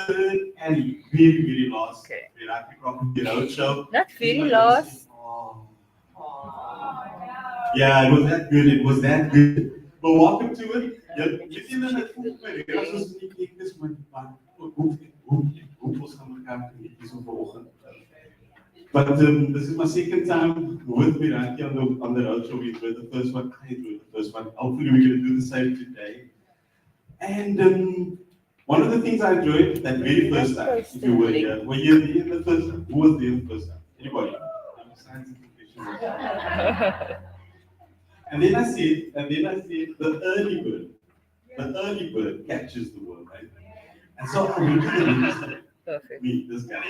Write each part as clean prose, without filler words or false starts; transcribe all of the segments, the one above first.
third and very, very last Meraki Property Roadshow. Not very last. Oh. Yeah, it was that good. It was that good. But welcome to it. Within the But this is my second time with Meraki on the roadshow. We enjoyed the first one. I enjoyed the first one. Hopefully, we're going to do the same today. And one of the things I enjoyed that very first time, if you were here, were you there the first time? Who was there the first time? Anybody? And then I said, the early bird catches the worm, right? And so I went to the next meet this guy.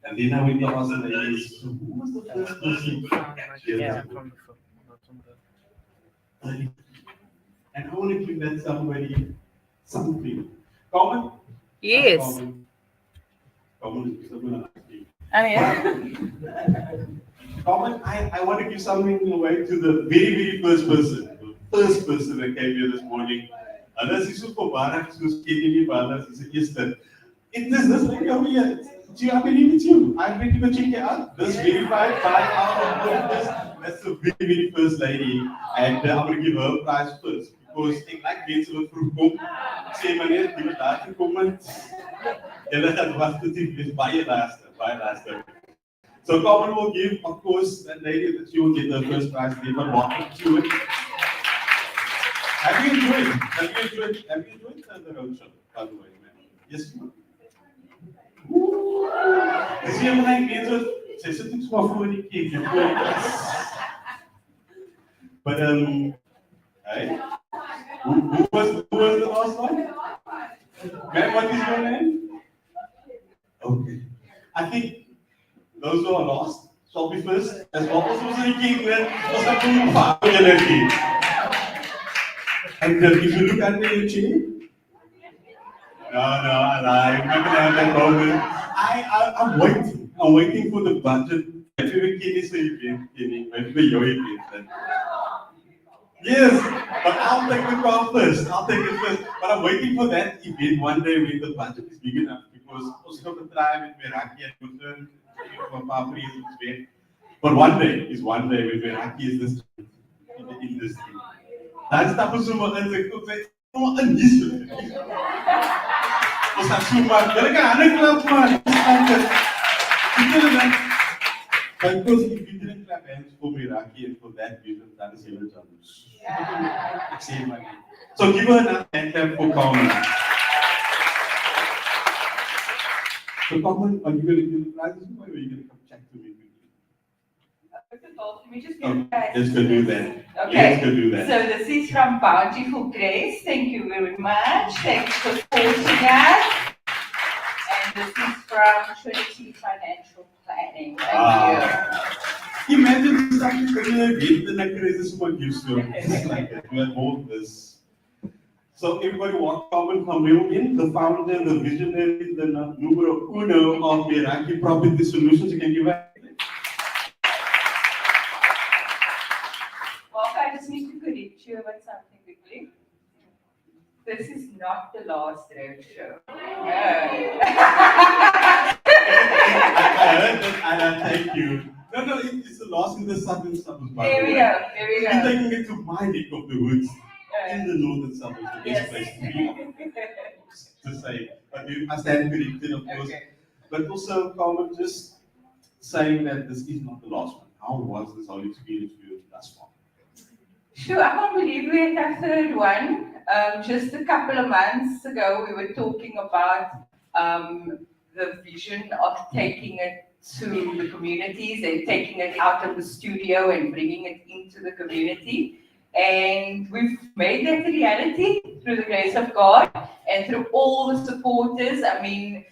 And then I went to ask the ladies, so who was the first person to catch the worm? Early. And I want to give that somebody something. Carmen? Yes. Carmen is going to ask you. Yeah. Carmen, I want to give something away to the very, very first person. The first person that came here this morning. And that's is for Barak, who's Kenny Barak, is Easter. It is this lady over here. I believe it's you. I'm ready to check it out. This verified by our this. That's the very, very first lady. And I'm going to give her a prize first. Because I like mensen wat vroeg kom, sê meneer, die wat later kom, julle gaan wag tot die baie laaste. So Carmen will give, of course, that lady that she will get the first prize, they will walk up to it. Have you enjoyed the roadshow, by the way, man? Yes, ma'am. Is jy my mense wat sy sit net so voor die cake, But hey, who was the last one? Ma'am, what is your name? Okay. I think those who are lost shall be first. As well as was the king, was that from family. And if you look under your chair, no, I'm not gonna have that moment. I'm waiting for the budget. If you can say again, maybe your event. Yes, but I'll take the call first. But I'm waiting for that event one day when the budget is big enough. Because also got to try with Meraki and Quicket for property is. But one day when Meraki is this in the industry. That's the person who is unused. Because if you didn't clap hands for Meraki and for that vision, that is your challenge. So give her another hand clap for Carmen. So Carmen, are you going to give the prizes or are you going to come chat to me? Let me just get it back. Let's go do that. Okay. Let's go do that. So this is from Bountiful Grace. Thank you very much. Thanks for supporting us. And this is from Trinity Financial Planning. Thank you. Imagine something that I created so much use to. Like that. We have all this. So everybody want Carmen Gamieldien, the founder, the visionary, the numero uno of Meraki Property Solutions. You can give her. I just need to correct you about something quickly. This is not the last roadshow. I heard that and I thank you. No, it's the last in the southern suburbs, by There the we way. go, there we go. You're taking it to my neck of the woods in the northern suburbs, the best place to be. To say, but I stand corrected, of course. Okay. But also, Carmen, just saying that this is not the last one. How was this whole experience for you thus far? Sure, I can't believe we had our third one. Just a couple of months ago, we were talking about the vision of taking it to the communities and taking it out of the studio and bringing it into the community. And we've made that a reality through the grace of God and through all the supporters. I mean,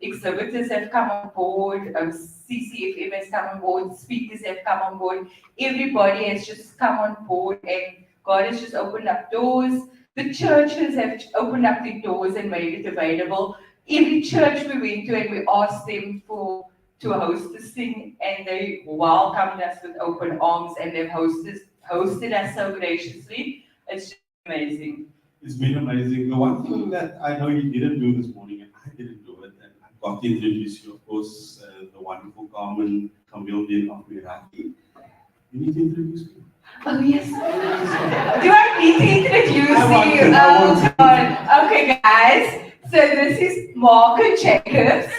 exhibitors have come on board, CCFM has come on board, speakers have come on board. Everybody has just come on board and God has just opened up doors. The churches have opened up their doors and made it available. Every church we went to and we asked them to host this thing and they welcomed us with open arms and they've hosted us so graciously. It's just amazing. It's been amazing. The one thing that I know you didn't do this morning, and got to introduce you, of course, the wonderful Carmen Gamieldien of Meraki. You need to introduce me. Oh, yes. Do I need to introduce I want you? to, I want to. God. Okay, guys. So this is Marco Jacobs,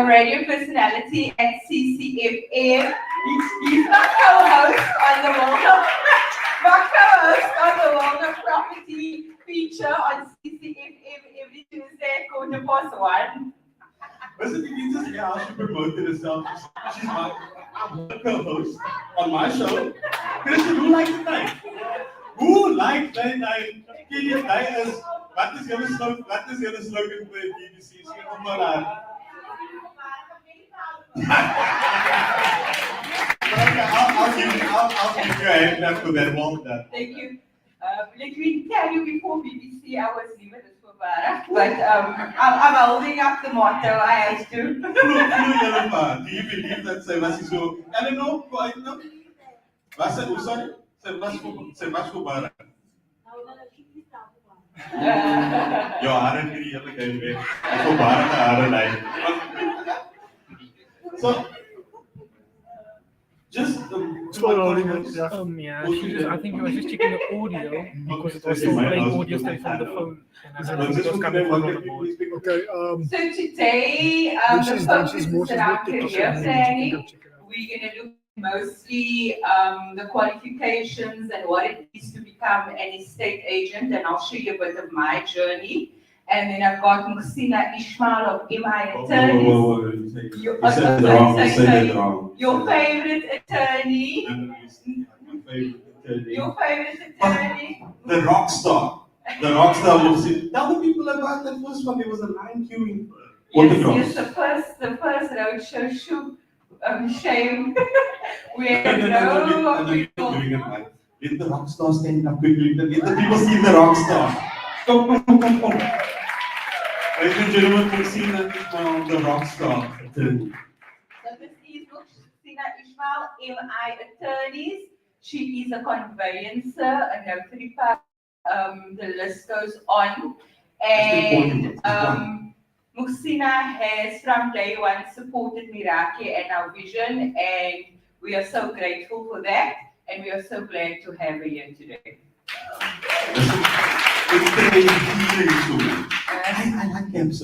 radio personality at CCFM. He's my co-host on the World of Property feature on CCFM every Tuesday, 1:15. Listen, you just how she promoted herself. She's my co-host on my show. Christian, who likes the night? Who likes the night? Can you tell us what is your slogan? What is your slogan for the BBC? I'll give you a hand clap for that. Well done. Thank you. Let me tell you, before BBC, I was never this for Barak, but I'm holding up the motto. I have to. Do you believe that Sebas is so? I don't know. I don't know. Sorry, Sebas for Barak. Your haren kiri yang lagi baik. Aku Barak ke haren lain. So. Just yeah, I think he was just checking the audio because it was still playing audio straight from the phone. And it was coming from the board. Okay, So today, the focus is around career planning. We're going to look mostly the qualifications and what it is to become an estate agent, and I'll show you a bit of my journey. And then I've got Muhsina Ismail of MI Attorneys. You said it wrong. Your favorite attorney. Your favorite attorney. The rock star. The rock star Muhsina. Tell the people about that first one. There was a line queuing. Yes, the first roadshow shoot. Shame. We had no people. Let the rock star stand up quickly. Let the people see the rock star. Come. Ladies and gentlemen, Muhsina Ismail, the rock star attorney. So this is Muhsina Ismail, MI Attorneys. She is a conveyancer, a notary public. The list goes on. And Muhsina has from day one supported Meraki and our vision, and we are so grateful for that, and we are so glad to have her here today. It's a healing tool. I like caps,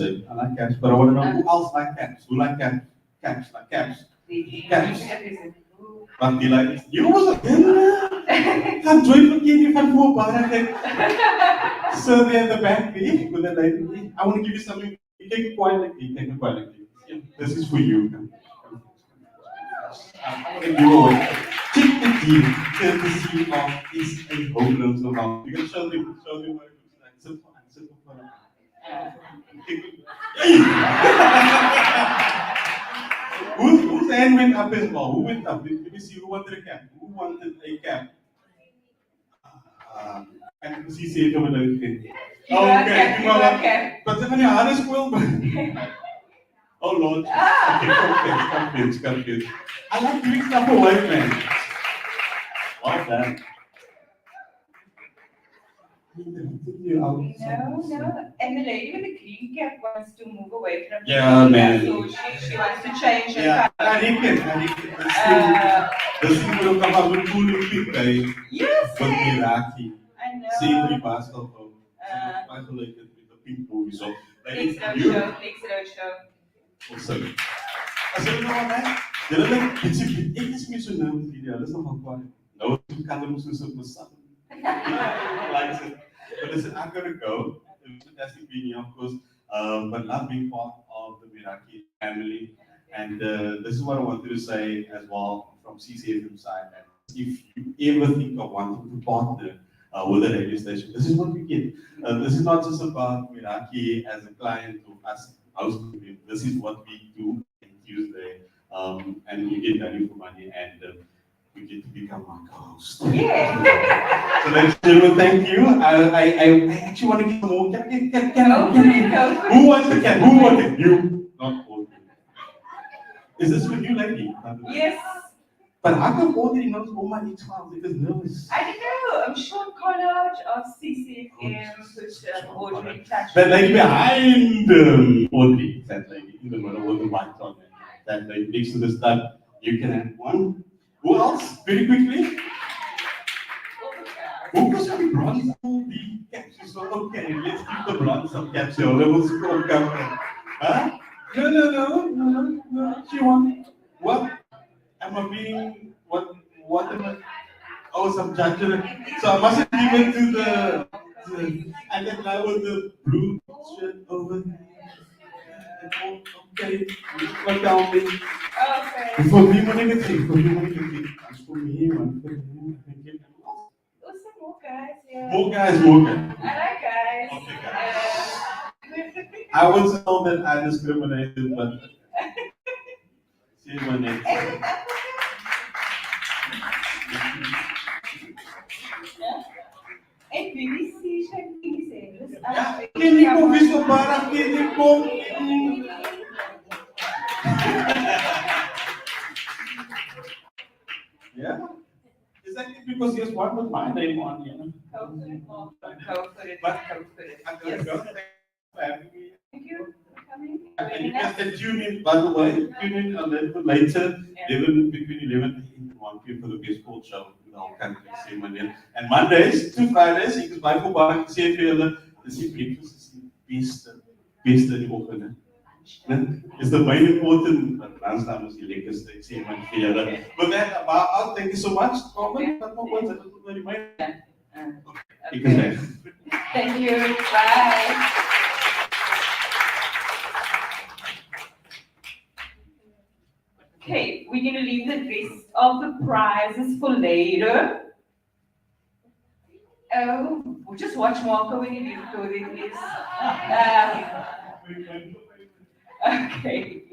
but I want to know who else like caps. Who like caps? Caps. But die like, you was a I'm joyful again if I'm for Barak. So there at the back there with the lady. I want to give you something. You take it quietly. Yeah, this is for you. And you will check the deal. Courtesy of is a home loan so long. You can show them what it looks like. Simple. Whose hand went up as well? Who went up? Let me see who wanted a cap. Who wanted a cap? I can see CCFM and everything. Okay. But then your hardest will. Oh Lord. Okay, come here. I like doing stuff for white man. Well done. No. And the lady with the green cap wants to move away from Yeah, man. So she wants to change her. Yeah, I reckon. This thing will come up with cool quick, guys. Yes, But Meraki. I know. Savory pasta home. I like it with the pink movie. So, Next you. roadshow. Awesome. I said, you know what, man? Dit is nie so nou met video. Dis nog maar nou kan ons soos op mos. Like it. But listen, I'm gonna go. It was fantastic being here, of course. But love being part of the Meraki family. And this is what I wanted to say as well from CCFM side. If you ever think of wanting to partner with a radio station, this is what we get. This is not just about Meraki as a client to us hosting it. This is what we do on Tuesday. And you get value for money, and you get to become my co-host. Yeah. So ladies and gentlemen, thank you. I actually want to give more. Who wants the cat? Who wants it? You, not all. Is this for you, lady? Yes. But how come already knows all my E12 because nervous? I don't know. I'm Sean College of CCFM, which Audrey touched. That lady behind Audrey, that lady. in the middle with the mic on it. That they next to the stud, you can have one. Who else? Very quickly. Who was the bronze the caps? So okay, let's give the bronze some caps here. Levels come. Huh? No. She won. What? Am I being what am I? Oh, some judgment. So I mustn't give it to the and then I with the blue shirt over there. Okay, what down me? Okay. For me, money can take. For me, money can take. For me, one for him. Also more guys, yeah. More guys, more guys. I like guys. Okay, guys. I would say that I discriminated, but see my name. En BBC siya BBC. Kini ko gusto para kini ko. Yeah. Is that because there's one with my name on, you know? Go for it. But Go for it. I'm gonna Yes. go. Thank you. Thank you for coming. And you can tune in, by the way, tune in a little bit later, between 11 and 1 p.m. for the baseball show in the whole country, same Monday. And Mondays to Fridays, you can buy for bar, CCFM, the breakfast is the best in the ochtend. It's the main important, but lunchtime is the latest, same one for you. But then, thank you so much, Carmen. Okay. Thank you. Bye. Okay, we're going to leave the rest of the prizes for later. Oh, we'll just watch Marco when you leave the toilet, please. Okay.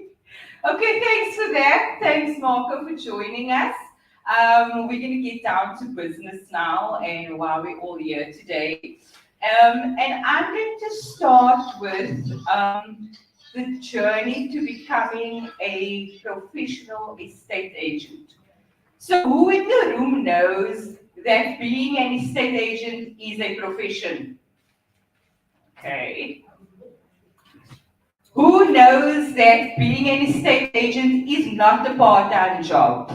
Okay, thanks for that. Thanks, Marco, for joining us. We're going to get down to business now, and while we're all here today. And I'm going to start with the journey to becoming a professional estate agent. So who in the room knows that being an estate agent is a profession? Okay. Who knows that being an estate agent is not a part-time job?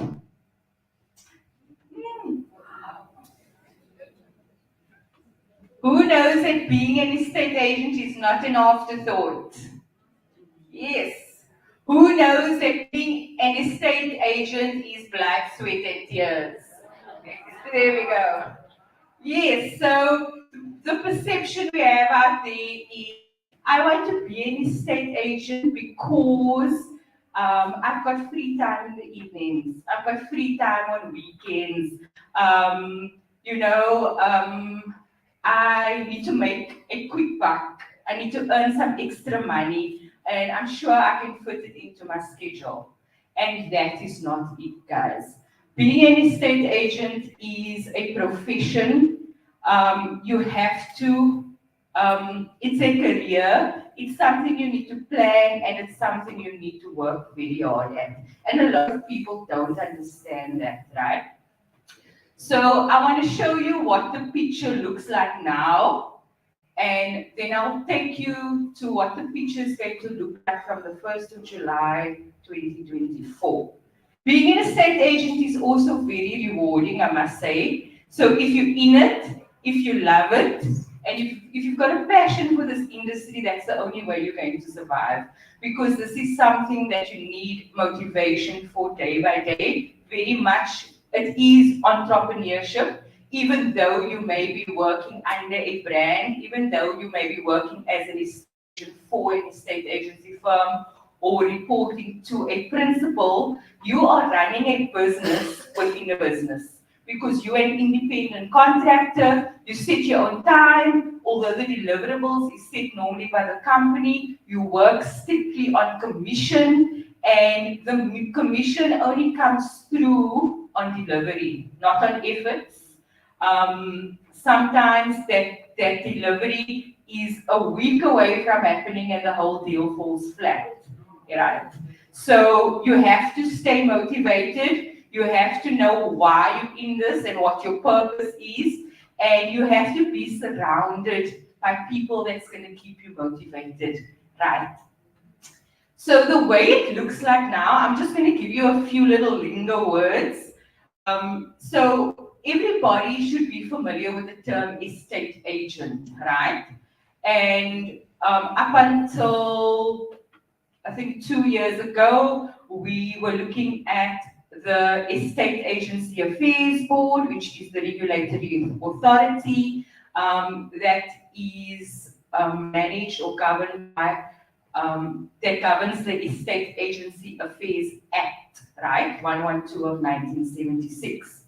Who knows that being an estate agent is not an afterthought? Yes. Who knows that being an estate agent is blood, sweat, and tears? There we go. Yes, so the perception we have out there is, I want to be an estate agent because I've got free time in the evenings. I've got free time on weekends. I need to make a quick buck. I need to earn some extra money, and I'm sure I can fit it into my schedule. And that is not it, guys. Being an estate agent is a profession. You have to, it's a career. It's something you need to plan, and it's something you need to work very hard at. And a lot of people don't understand that, right? So I want to show you what the picture looks like now, and then I'll take you to what the picture is going to look like from the 1st of July, 2024. Being an estate agent is also very rewarding, I must say. So if you're in it, if you love it, and if you've got a passion for this industry, that's the only way you're going to survive. Because this is something that you need motivation for day by day, very much. It is entrepreneurship, even though you may be working under a brand, even though you may be working as an estate agent for an estate agency firm or reporting to a principal, you are running a business within a business. Because you're an independent contractor, you set your own time, although the deliverables is set normally by the company, you work strictly on commission, and the commission only comes through on delivery, not on efforts. Sometimes that delivery is a week away from happening and the whole deal falls flat, right? So you have to stay motivated. You have to know why you're in this and what your purpose is. And you have to be surrounded by people that's going to keep you motivated, right? So the way it looks like now, I'm just going to give you a few little lingo words. So everybody should be familiar with the term estate agent, right? And up until, I think 2 years ago, we were looking at the Estate Agency Affairs Board, which is the regulatory authority that is managed or governed by, that governs the Estate Agency Affairs Act, right? 112 of 1976.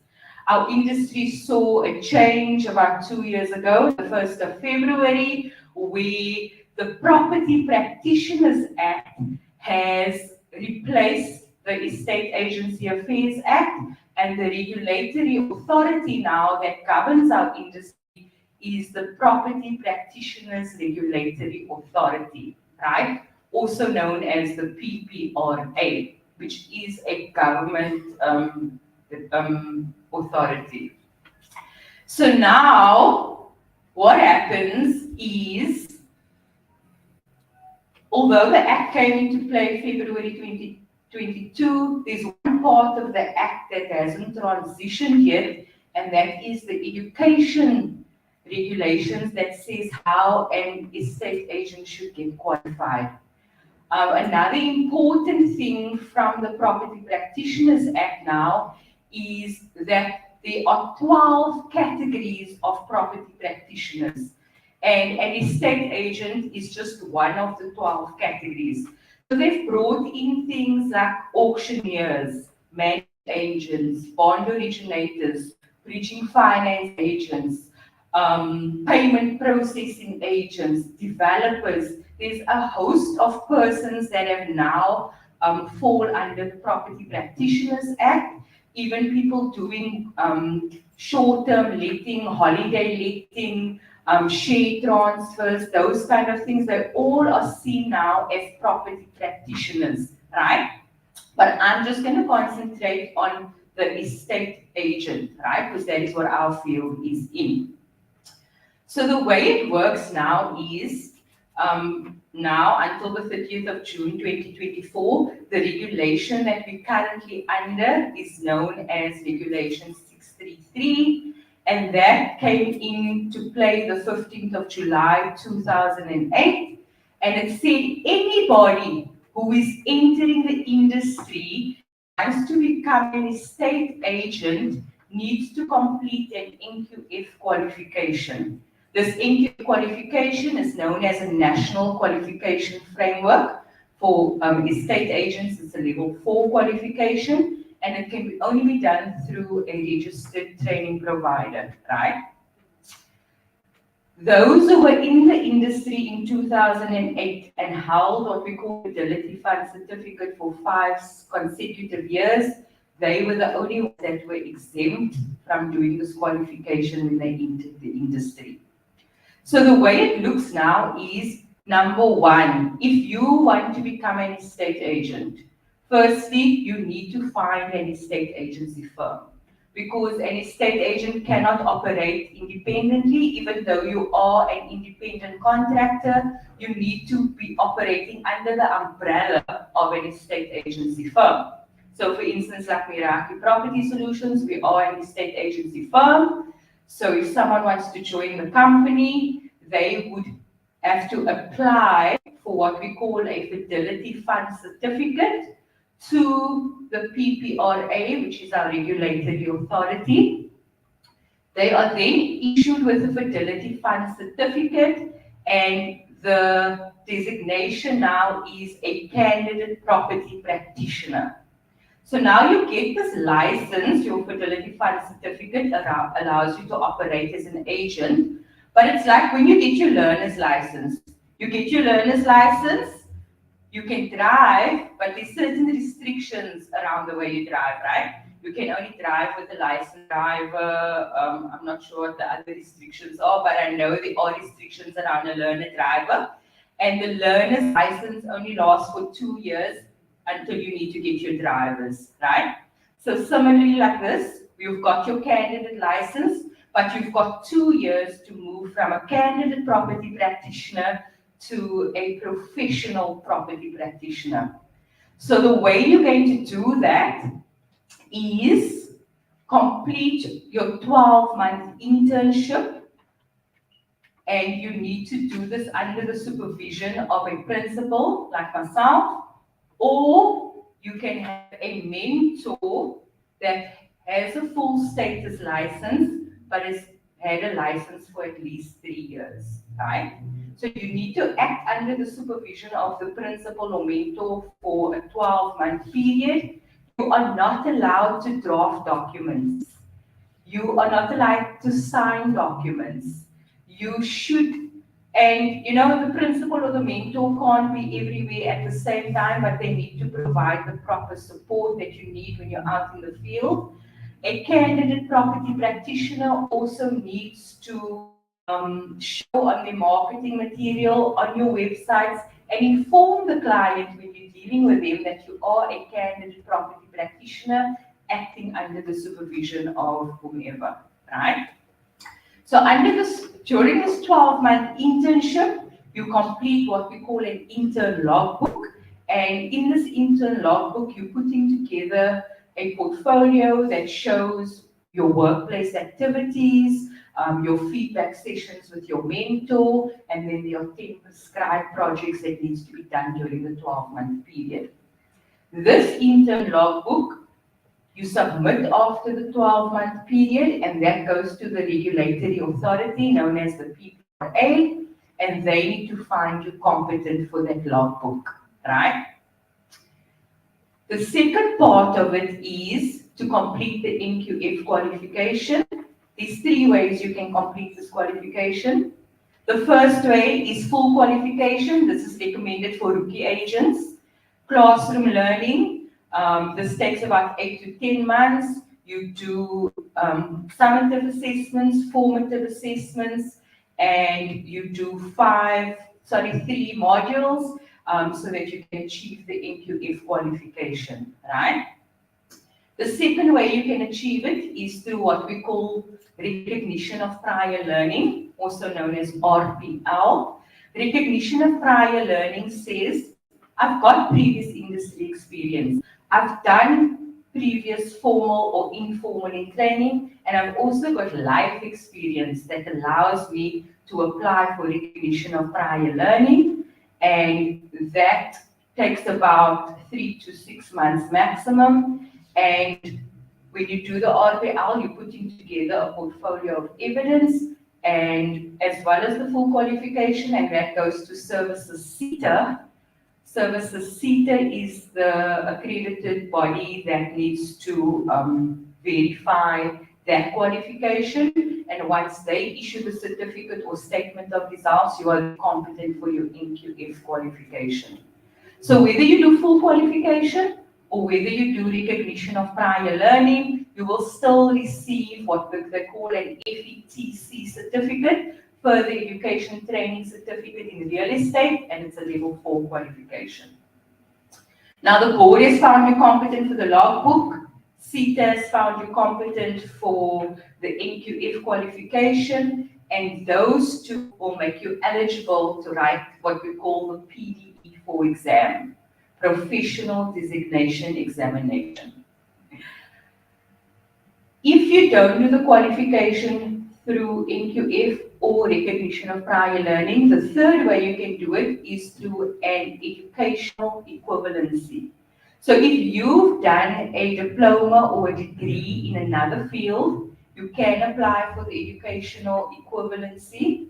Our industry saw a change about 2 years ago, the 1st of February, where the Property Practitioners Act has replaced the Estate Agency Affairs Act, and the regulatory authority now that governs our industry is the Property Practitioners Regulatory Authority, right? Also known as the PPRA, which is a government authority. So now, what happens is, although the Act came into play February 2022, there's one part of the Act that hasn't transitioned yet, and that is the education regulations that says how an estate agent should get qualified. Another important thing from the Property Practitioners Act now is that there are 12 categories of property practitioners, and an estate agent is just one of the 12 categories. So they've brought in things like auctioneers, managed agents, bond originators, bridging finance agents, payment processing agents, developers. There's a host of persons that have now fall under the Property Practitioners Act. Even people doing short-term letting, holiday letting, share transfers, those kind of things, they all are seen now as property practitioners, right? But I'm just going to concentrate on the estate agent, right? Because that is what our field is in. So the way it works now is, now until the 30th of June 2024, the regulation that we're currently under is known as Regulation 633, and that came into play the 15th of July 2008, and it said anybody who is entering the industry wants to become an estate agent needs to complete an NQF qualification. This NQF qualification is known as a National Qualification Framework for estate agents. It's a level 4 qualification, and it can only be done through a registered training provider, right? Those who were in the industry in 2008 and held what we call Fidelity Fund Certificate for 5 consecutive years, they were the only ones that were exempt from doing this qualification when they entered the industry. So the way it looks now is, number one, if you want to become an estate agent, firstly, you need to find an estate agency firm, because an estate agent cannot operate independently. Even though you are an independent contractor, you need to be operating under the umbrella of an estate agency firm. So for instance, like Meraki Property Solutions, we are an estate agency firm. So if someone wants to join the company, they would have to apply for what we call a Fidelity Fund Certificate to the PPRA, which is our regulatory authority. They are then issued with a Fidelity Fund Certificate, and the designation now is a candidate property practitioner. So now you get this license. Your Fidelity Fund Certificate allows you to operate as an agent, but it's like when you get your learner's license. You get your learner's license, you can drive, but there's certain restrictions around the way you drive, right? You can only drive with a licensed driver. I'm not sure what the other restrictions are, but I know there are restrictions around a learner driver. And the learner's license only lasts for 2 years until you need to get your drivers, right? So similarly like this, you've got your candidate license, but you've got 2 years to move from a candidate property practitioner to a professional property practitioner. So the way you're going to do that is complete your 12-month internship, and you need to do this under the supervision of a principal like myself, or you can have a mentor that has a full status license but has had a license for at least 3 years, right? So you need to act under the supervision of the principal or mentor for a 12-month period. You are not allowed to draft documents. You are not allowed to sign documents. You should, and you know, the principal or the mentor can't be everywhere at the same time, but they need to provide the proper support that you need when you're out in the field. A candidate property practitioner also needs to show on the marketing material on your websites and inform the client when you're dealing with them that you are a candidate property practitioner acting under the supervision of whomever, right? So during this 12-month internship, you complete what we call an intern logbook. And in this intern logbook, you're putting together a portfolio that shows your workplace activities, your feedback sessions with your mentor, and then your 10 prescribed projects that needs to be done during the 12-month period. This intern logbook you submit after the 12-month period, and that goes to the regulatory authority known as the PPRA, and they need to find you competent for that logbook, right? The second part of it is to complete the NQF qualification. There's 3 ways you can complete this qualification. The first way is full qualification. This is recommended for rookie agents. Classroom learning. This takes about 8 to 10 months. You do summative assessments, formative assessments, and you do 3 modules so that you can achieve the NQF qualification, right? The second way you can achieve it is through what we call recognition of prior learning, also known as RPL. Recognition of prior learning says, I've got previous industry experience. I've done previous formal or informal training, and I've also got life experience that allows me to apply for recognition of prior learning, and that takes about 3 to 6 months maximum. And when you do the RPL, you're putting together a portfolio of evidence, and as well as the full qualification, and that goes to Services CETA. Services CETA is the accredited body that needs to verify that qualification, and once they issue the certificate or statement of results, you are competent for your NQF qualification. So whether you do full qualification or whether you do recognition of prior learning, you will still receive what they call an FETC certificate, further education training certificate in real estate, and it's a level 4 qualification. Now the board has found you competent for the logbook, CETA has found you competent for the NQF qualification, and those 2 will make you eligible to write what we call the PDE4 exam, Professional Designation Examination. If you don't do the qualification through NQF or recognition of prior learning, the third way you can do it is through an educational equivalency. So if you've done a diploma or a degree in another field, you can apply for the educational equivalency.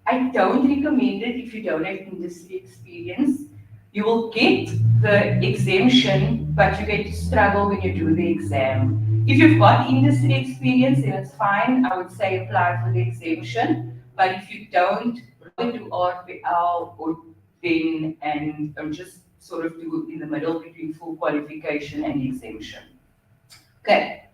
I don't recommend it if you don't have industry experience. You will get the exemption, but you're going to struggle when you do the exam. If you've got industry experience, then it's fine. I would say apply for the exemption. But if you don't, rather do RPL or then and just sort of do in the middle between full qualification and exemption. Okay.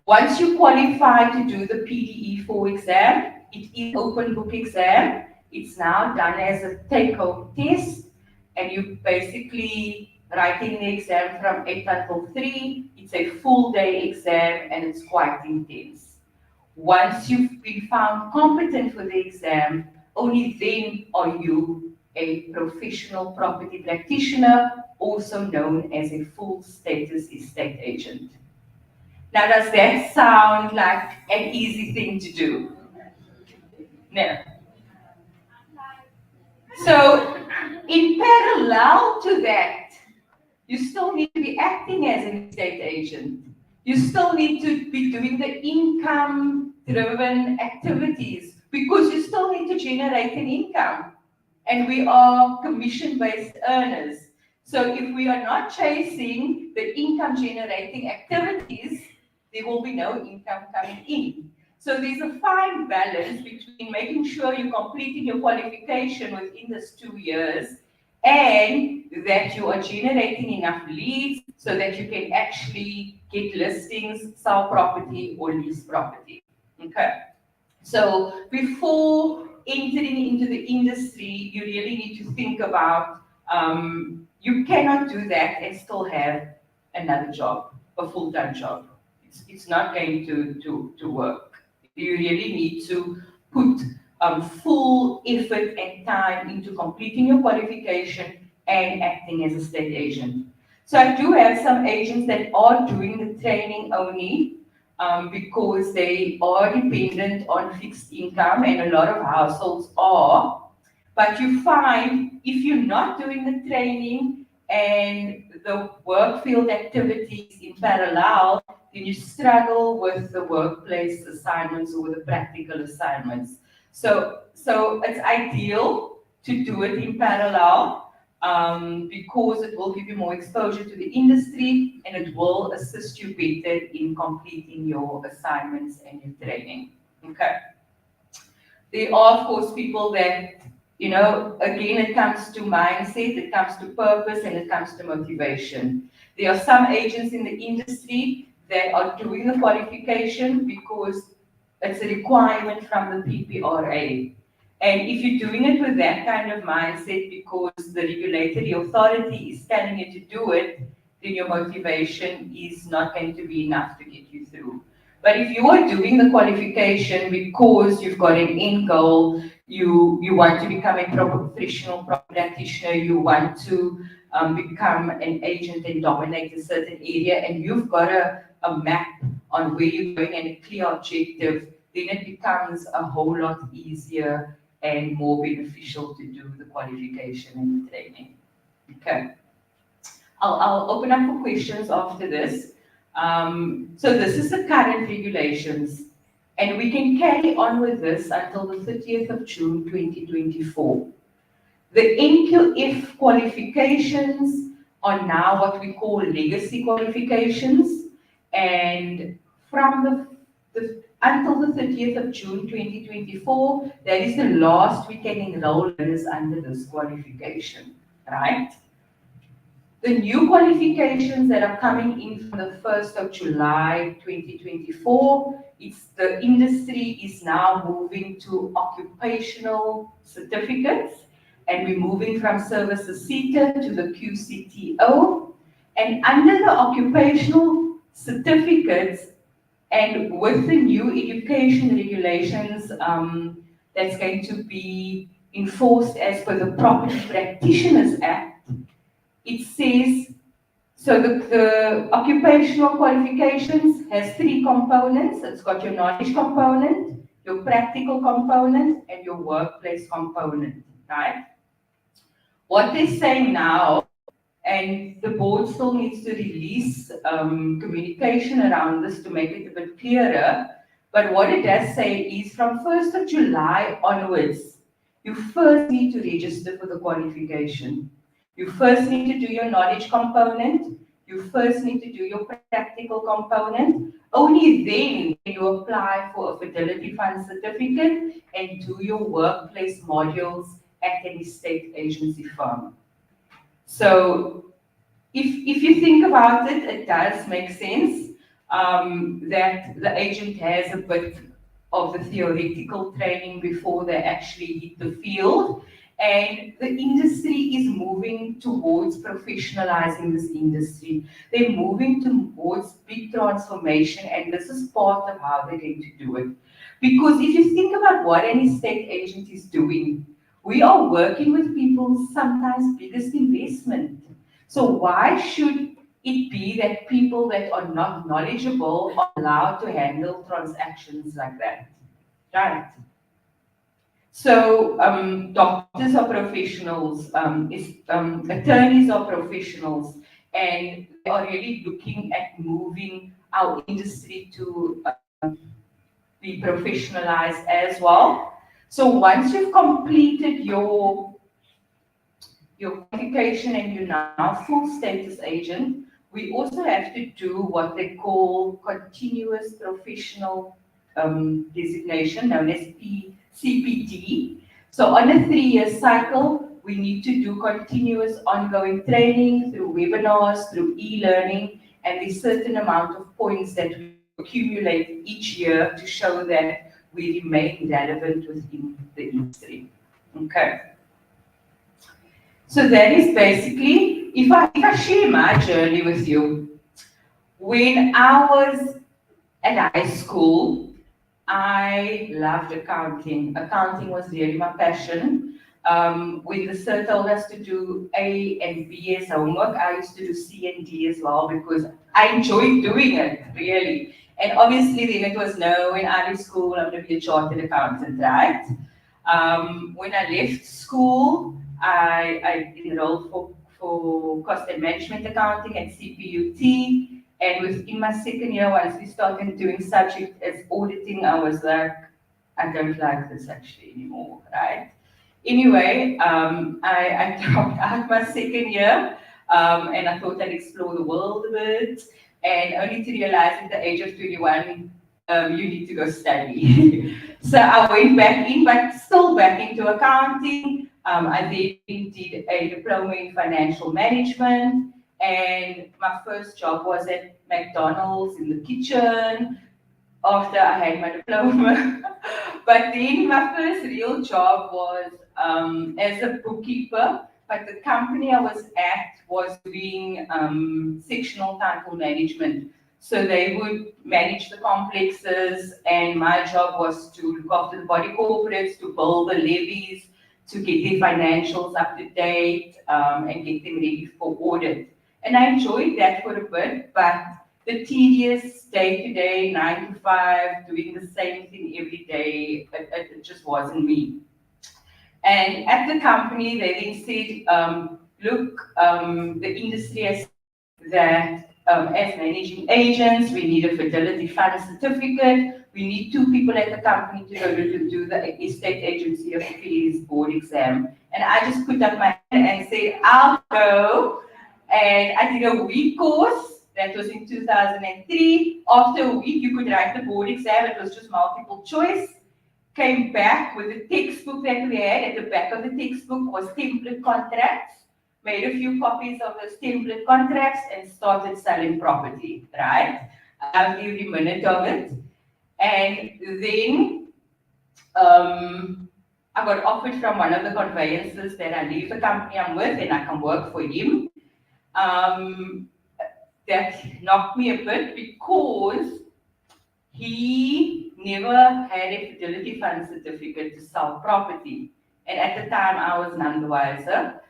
Once you qualify to do the PDE4 exam, it is open book exam. It's now done as a take-home test, and you basically writing the exam from 8 until 3. It's a full day exam and it's quite intense. Once you've been found competent for the exam, only then are you a professional property practitioner, also known as a full status estate agent. Now, does that sound like an easy thing to do? No. So, in parallel to that, you still need to be acting as an estate agent. You still need to be doing the income-driven activities because you still need to generate an income. And we are commission-based earners. So if we are not chasing the income-generating activities, there will be no income coming in. So there's a fine balance between making sure you're completing your qualification within this 2 years and that you are generating enough leads so that you can actually get listings, sell property, or lease property. Okay. So before entering into the industry, you really need to think about, you cannot do that and still have another job, a full-time job. It's not going to work. You really need to put full effort and time into completing your qualification and acting as a state agent. So I do have some agents that are doing the training only because they are dependent on fixed income, and a lot of households are. But you find if you're not doing the training and the work field activities in parallel, then you struggle with the workplace assignments or the practical assignments. So it's ideal to do it in parallel because it will give you more exposure to the industry and it will assist you better in completing your assignments and your training. Okay. There are, of course, people that, again, it comes to mindset, it comes to purpose, and it comes to motivation. There are some agents in the industry that are doing the qualification because it's a requirement from the PPRA. And if you're doing it with that kind of mindset because the regulatory authority is telling you to do it, then your motivation is not going to be enough to get you through. But if you are doing the qualification because you've got an end goal, you want to become a professional practitioner, you want to become an agent and dominate a certain area, and you've got a map on where you're going and a clear objective, then it becomes a whole lot easier and more beneficial to do the qualification and the training. Okay. I'll open up for questions after this. So this is the current regulations, and we can carry on with this until the 30th of June 2024. The NQF qualifications are now what we call legacy qualifications, and from until the 30th of June 2024, that is the last we can enroll learners under this qualification, right? The new qualifications that are coming in from the 1st of July 2024, the industry is now moving to occupational certificates, and we're moving from services seeker to the QCTO. And under the occupational certificates, and with the new education regulations that's going to be enforced as per the Property Practitioners Act, it says, so the occupational qualifications has 3 components. It's got your knowledge component, your practical component, and your workplace component, right? What they're saying now, and the board still needs to release communication around this to make it a bit clearer, but what it does say is from 1st of July onwards, you first need to register for the qualification. You first need to do your knowledge component. You first need to do your practical component. Only then can you apply for a Fidelity Fund certificate and do your workplace modules at an estate agency firm. So if you think about it, it does make sense that the agent has a bit of the theoretical training before they actually hit the field. And the industry is moving towards professionalizing this industry. They're moving towards big transformation, and this is part of how they're going to do it. Because if you think about what an estate agent is doing, we are working with people's sometimes biggest investment. So why should it be that people that are not knowledgeable are allowed to handle transactions like that? Right. So doctors are professionals, attorneys are professionals, and they are really looking at moving our industry to be professionalized as well. So once you've completed your qualification and you're now full status agent, we also have to do what they call continuous professional designation, known as CPD. So on a 3-year cycle, we need to do continuous ongoing training through webinars, through e-learning, and there's certain amount of points that we accumulate each year to show that we remain relevant within the industry. Okay. So that is basically, if I share my journey with you, when I was at high school, I loved accounting. Accounting was really my passion. When the sir told us to do A and B as homework, I used to do C and D as well because I enjoyed doing it, really. And obviously then it was no, in early school, I'm going to be a chartered accountant, right? When I left school, I enrolled for cost and management accounting at CPUT. And within my second year, once we started doing subject as auditing, I was like, I don't like this actually anymore, right? Anyway, I dropped out my second year, and I thought I'd explore the world a bit, and only to realize at the age of 21, you need to go study. So I went back in, but still back into accounting. I then did a diploma in financial management, and my first job was at McDonald's in the kitchen after I had my diploma. But then my first real job was as a bookkeeper, but the company I was at was doing sectional title management. So they would manage the complexes, and my job was to look after the body corporates, to build the levies, to get their financials up to date, and get them ready for audit. And I enjoyed that for a bit, but the tedious day-to-day, 9 to 5, doing the same thing every day, it just wasn't me. And at the company, they then said, look, the industry has that as managing agents, we need a fidelity fund certificate. We need 2 people at the company to go to do the estate agency affairs board exam. And I just put up my hand and said, I'll go. And I did a week course. That was in 2003. After a week, you could write the board exam. It was just multiple choice. Came back with the textbook that we had. At the back of the textbook was template contracts. Made a few copies of those template contracts and started selling property, right? Every minute of it. And then I got offered from one of the conveyancers that I leave the company I'm with and I can work for him. That knocked me a bit because he never had a fidelity fund certificate to sell property. And at the time I was none the wiser.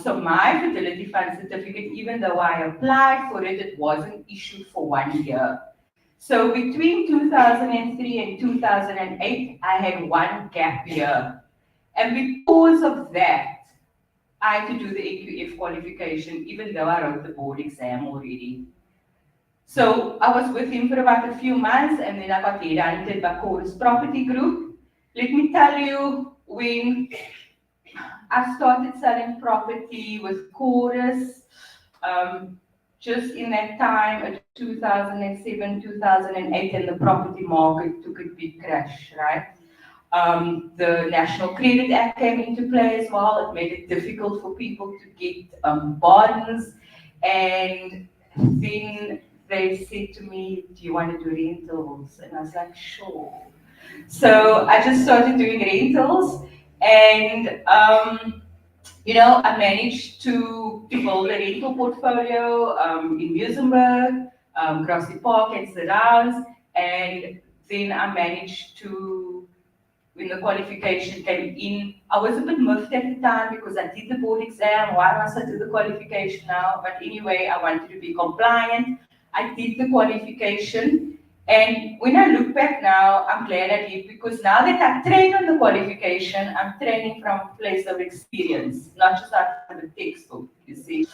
So my fidelity fund certificate, even though I applied for it, it wasn't issued for 1 year. So between 2003 and 2008, I had 1 gap year. And because of that, I had to do the AQF qualification, even though I wrote the board exam already. So I was with him for about a few months, and then I got headhunted by Chorus Property Group. Let me tell you, when I started selling property with Chorus, just in that time, at 2007, 2008, and the property market took a big crash, right? The National Credit Act came into play as well. It made it difficult for people to get bonds. And then they said to me, do you want to do rentals? And I was like, sure. So I just started doing rentals. And, I managed to build a rental portfolio in Muizenberg, Grassy Park and surrounds. And then I managed to when the qualification came in, I was a bit miffed at the time because I did the board exam. Why must I do the qualification now? But anyway, I wanted to be compliant. I did the qualification. And when I look back now, I'm glad I did, because now that I've trained on the qualification, I'm training from a place of experience, not just out of the textbook, you see.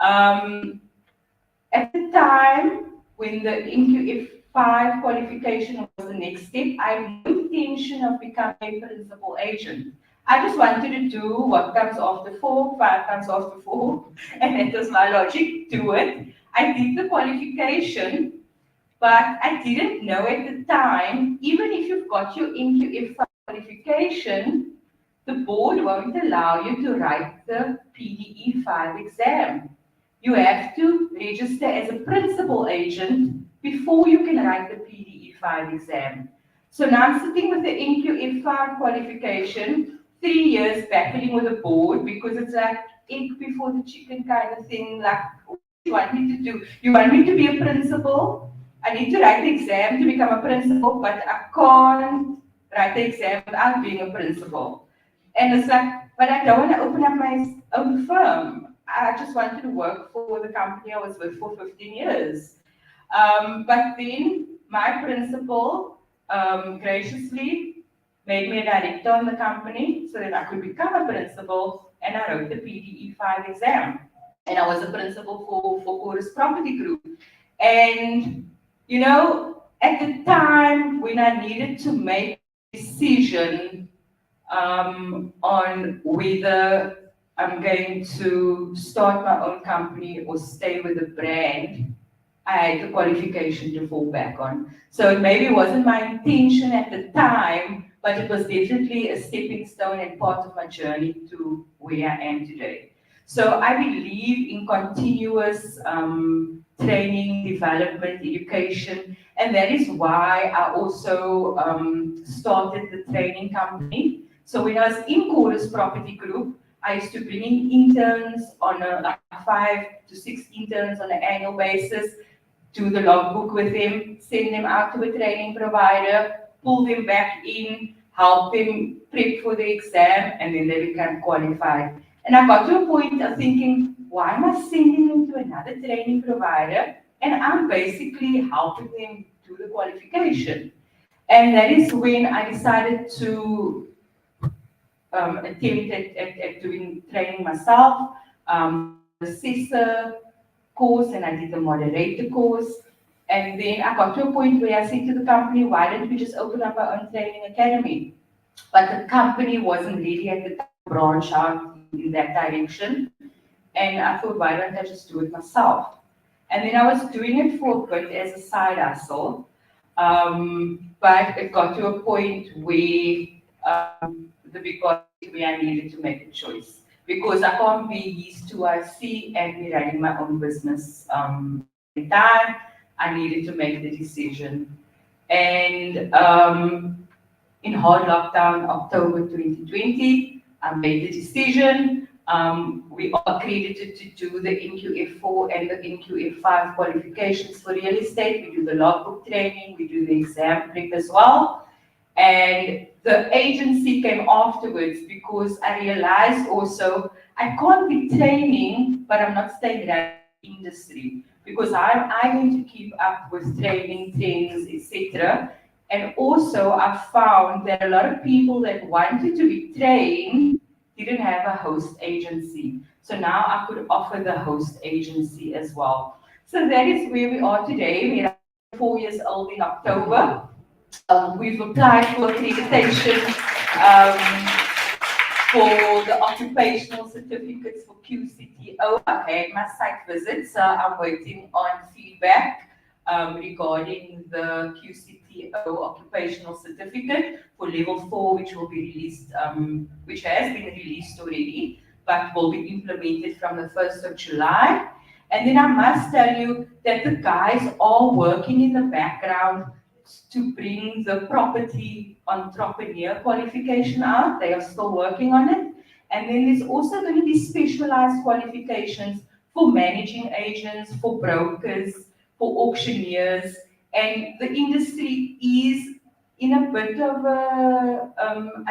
At the time, when the NQF5 qualification was the next step, I had no intention of becoming a principal agent. I just wanted to do what comes after 4, 5 comes after 4, and that was my logic, do it. I did the qualification, but I didn't know at the time, even if you've got your NQF5 qualification, the board won't allow you to write the PDE5 exam. You have to register as a principal agent before you can write the PDE5 exam. So now I'm sitting with the NQF5 qualification, 3 years battling with the board, because it's like egg before the chicken kind of thing, like, what do you want me to do? You want me to be a principal? I need to write the exam to become a principal, but I can't write the exam without being a principal. And it's like, but I don't want to open up my own firm. I just wanted to work for the company I was with for 15 years. But then my principal graciously made me a director on the company so that I could become a principal, and I wrote the PDE5 exam. And I was a principal for World of Property Group. And, you know, at the time when I needed to make a decision on whether I'm going to start my own company or stay with the brand, I had the qualification to fall back on. So it maybe wasn't my intention at the time, but it was definitely a stepping stone and part of my journey to where I am today. So I believe in continuous training, development, education, and that is why I also started the training company. So when I was in World of Property Group, I used to bring in interns on like 5 to 6 interns on an annual basis, do the logbook with them, send them out to a training provider, pull them back in, help them prep for the exam, and then they become qualified. And I got to a point of thinking, why am I sending them to another training provider? And I'm basically helping them do the qualification. And that is when I decided to attempt at doing training myself, assessor course, and I did the moderator course. And then I got to a point where I said to the company, why don't we just open up our own training academy? But the company wasn't ready at the time to branch out in that direction. And I thought, why don't I just do it myself? And then I was doing it for a bit as a side hustle. But it got to a point where I needed to make a choice, because I can't be used to IC and be running my own business. At the time, I needed to make the decision. And in hard lockdown, October 2020, I made the decision. We are accredited to do the NQF4 and the NQF5 qualifications for real estate. We do the logbook training, we do the exam prep as well. And the agency came afterwards, because I realized also I can't be training, but I'm not staying in that industry, because I'm going to keep up with training trends, etc. And also I found that a lot of people that wanted to be trained didn't have a host agency. So now I could offer the host agency as well. So that is where we are today. We are 4 years old in October. We've applied for accreditation for the occupational certificates for QCTO. I've had my site visit, so I'm waiting on feedback regarding the QCTO occupational certificate for level 4, which will be released, which has been released already, but will be implemented from the 1st of July. And then I must tell you that the guys are working in the background to bring the property entrepreneur qualification out. They are still working on it. And then there's also going to be specialized qualifications for managing agents, for brokers, for auctioneers. And the industry is in a bit of a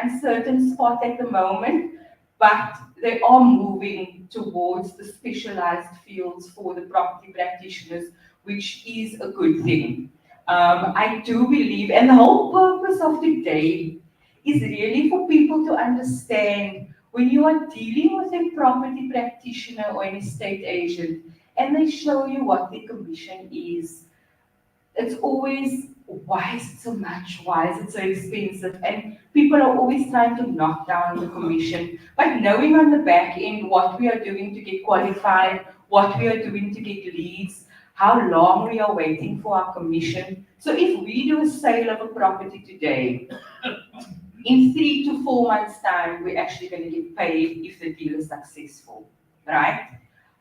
uncertain spot at the moment, but they are moving towards the specialized fields for the property practitioners, which is a good thing. I do believe, and the whole purpose of today is really for people to understand when you are dealing with a property practitioner or an estate agent, and they show you what the commission is, it's always, why is it so much? Why is it so expensive? And people are always trying to knock down the commission. But knowing on the back end what we are doing to get qualified, what we are doing to get leads, how long we are waiting for our commission. So if we do a sale of a property today, in 3 to 4 months' time, we're actually going to get paid if the deal is successful, right?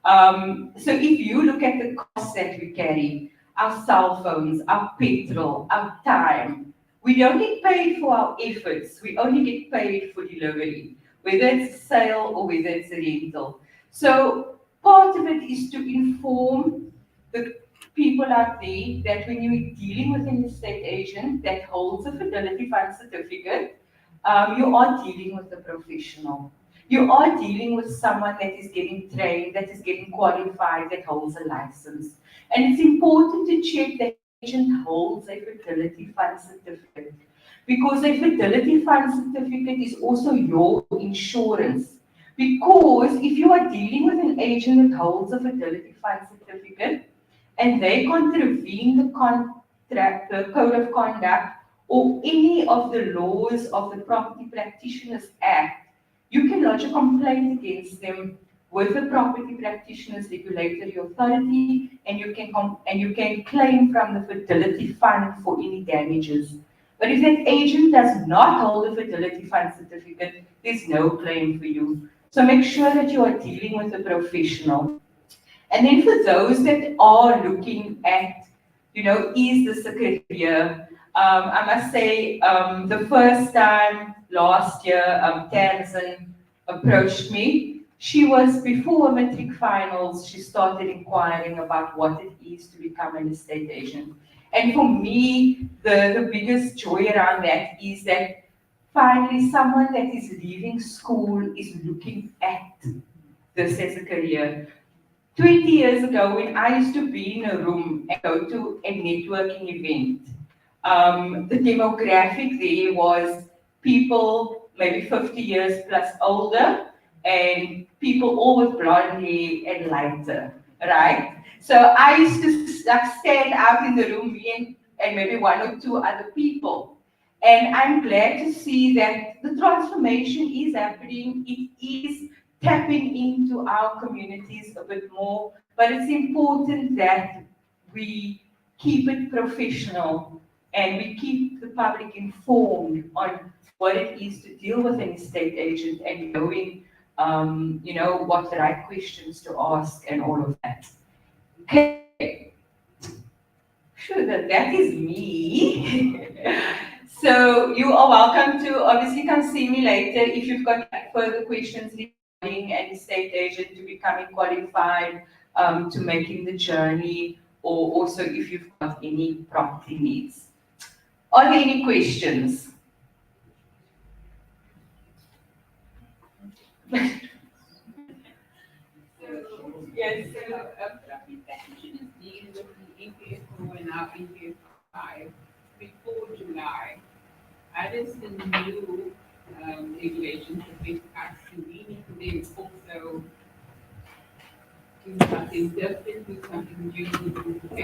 So if you look at the costs that we carry, our cell phones, our petrol, our time, we don't get paid for our efforts. We only get paid for delivery, whether it's a sale or whether it's a rental. So part of it is to inform the people out there that when you're dealing with an estate agent that holds a fidelity fund certificate, you are dealing with a professional. You are dealing with someone that is getting trained, that is getting qualified, that holds a license. And it's important to check that the agent holds a fidelity fund certificate, because a fidelity fund certificate is also your insurance. Because if you are dealing with an agent that holds a fidelity fund certificate and they contravene the contract, the code of conduct, or any of the laws of the Property Practitioners Act, you can lodge a complaint against them with the Property Practitioners Regulatory Authority, and you can claim from the Fidelity Fund for any damages. But if that agent does not hold a Fidelity Fund certificate, there's no claim for you. So make sure that you are dealing with a professional. And then for those that are looking at, is this a career? I must say, the first time last year, Tamsin approached me. She was, before matric finals, she started inquiring about what it is to become an estate agent. And for me, the biggest joy around that is that finally someone that is leaving school is looking at this as a career. 20 years ago, when I used to be in a room and go to a networking event, the demographic there was people maybe 50 years plus older and people all with blonde hair and lighter, right? So I used to stand out in the room, me and maybe 1 or 2 other people. And I'm glad to see that the transformation is happening. It is tapping into our communities a bit more, but it's important that we keep it professional and we keep the public informed on what it is to deal with an estate agent and knowing, what the right questions to ask and all of that. Okay, sure, that is me. So you are welcome to obviously come see me later if you've got further questions regarding an estate agent, to becoming qualified, to making the journey, or also if you've got any property needs. Are there any questions? Yes. Property practitioners deal with the NPF4 and now NPF5 before July. How does the new regulations affect us? Do we need to then also do something different, do something new?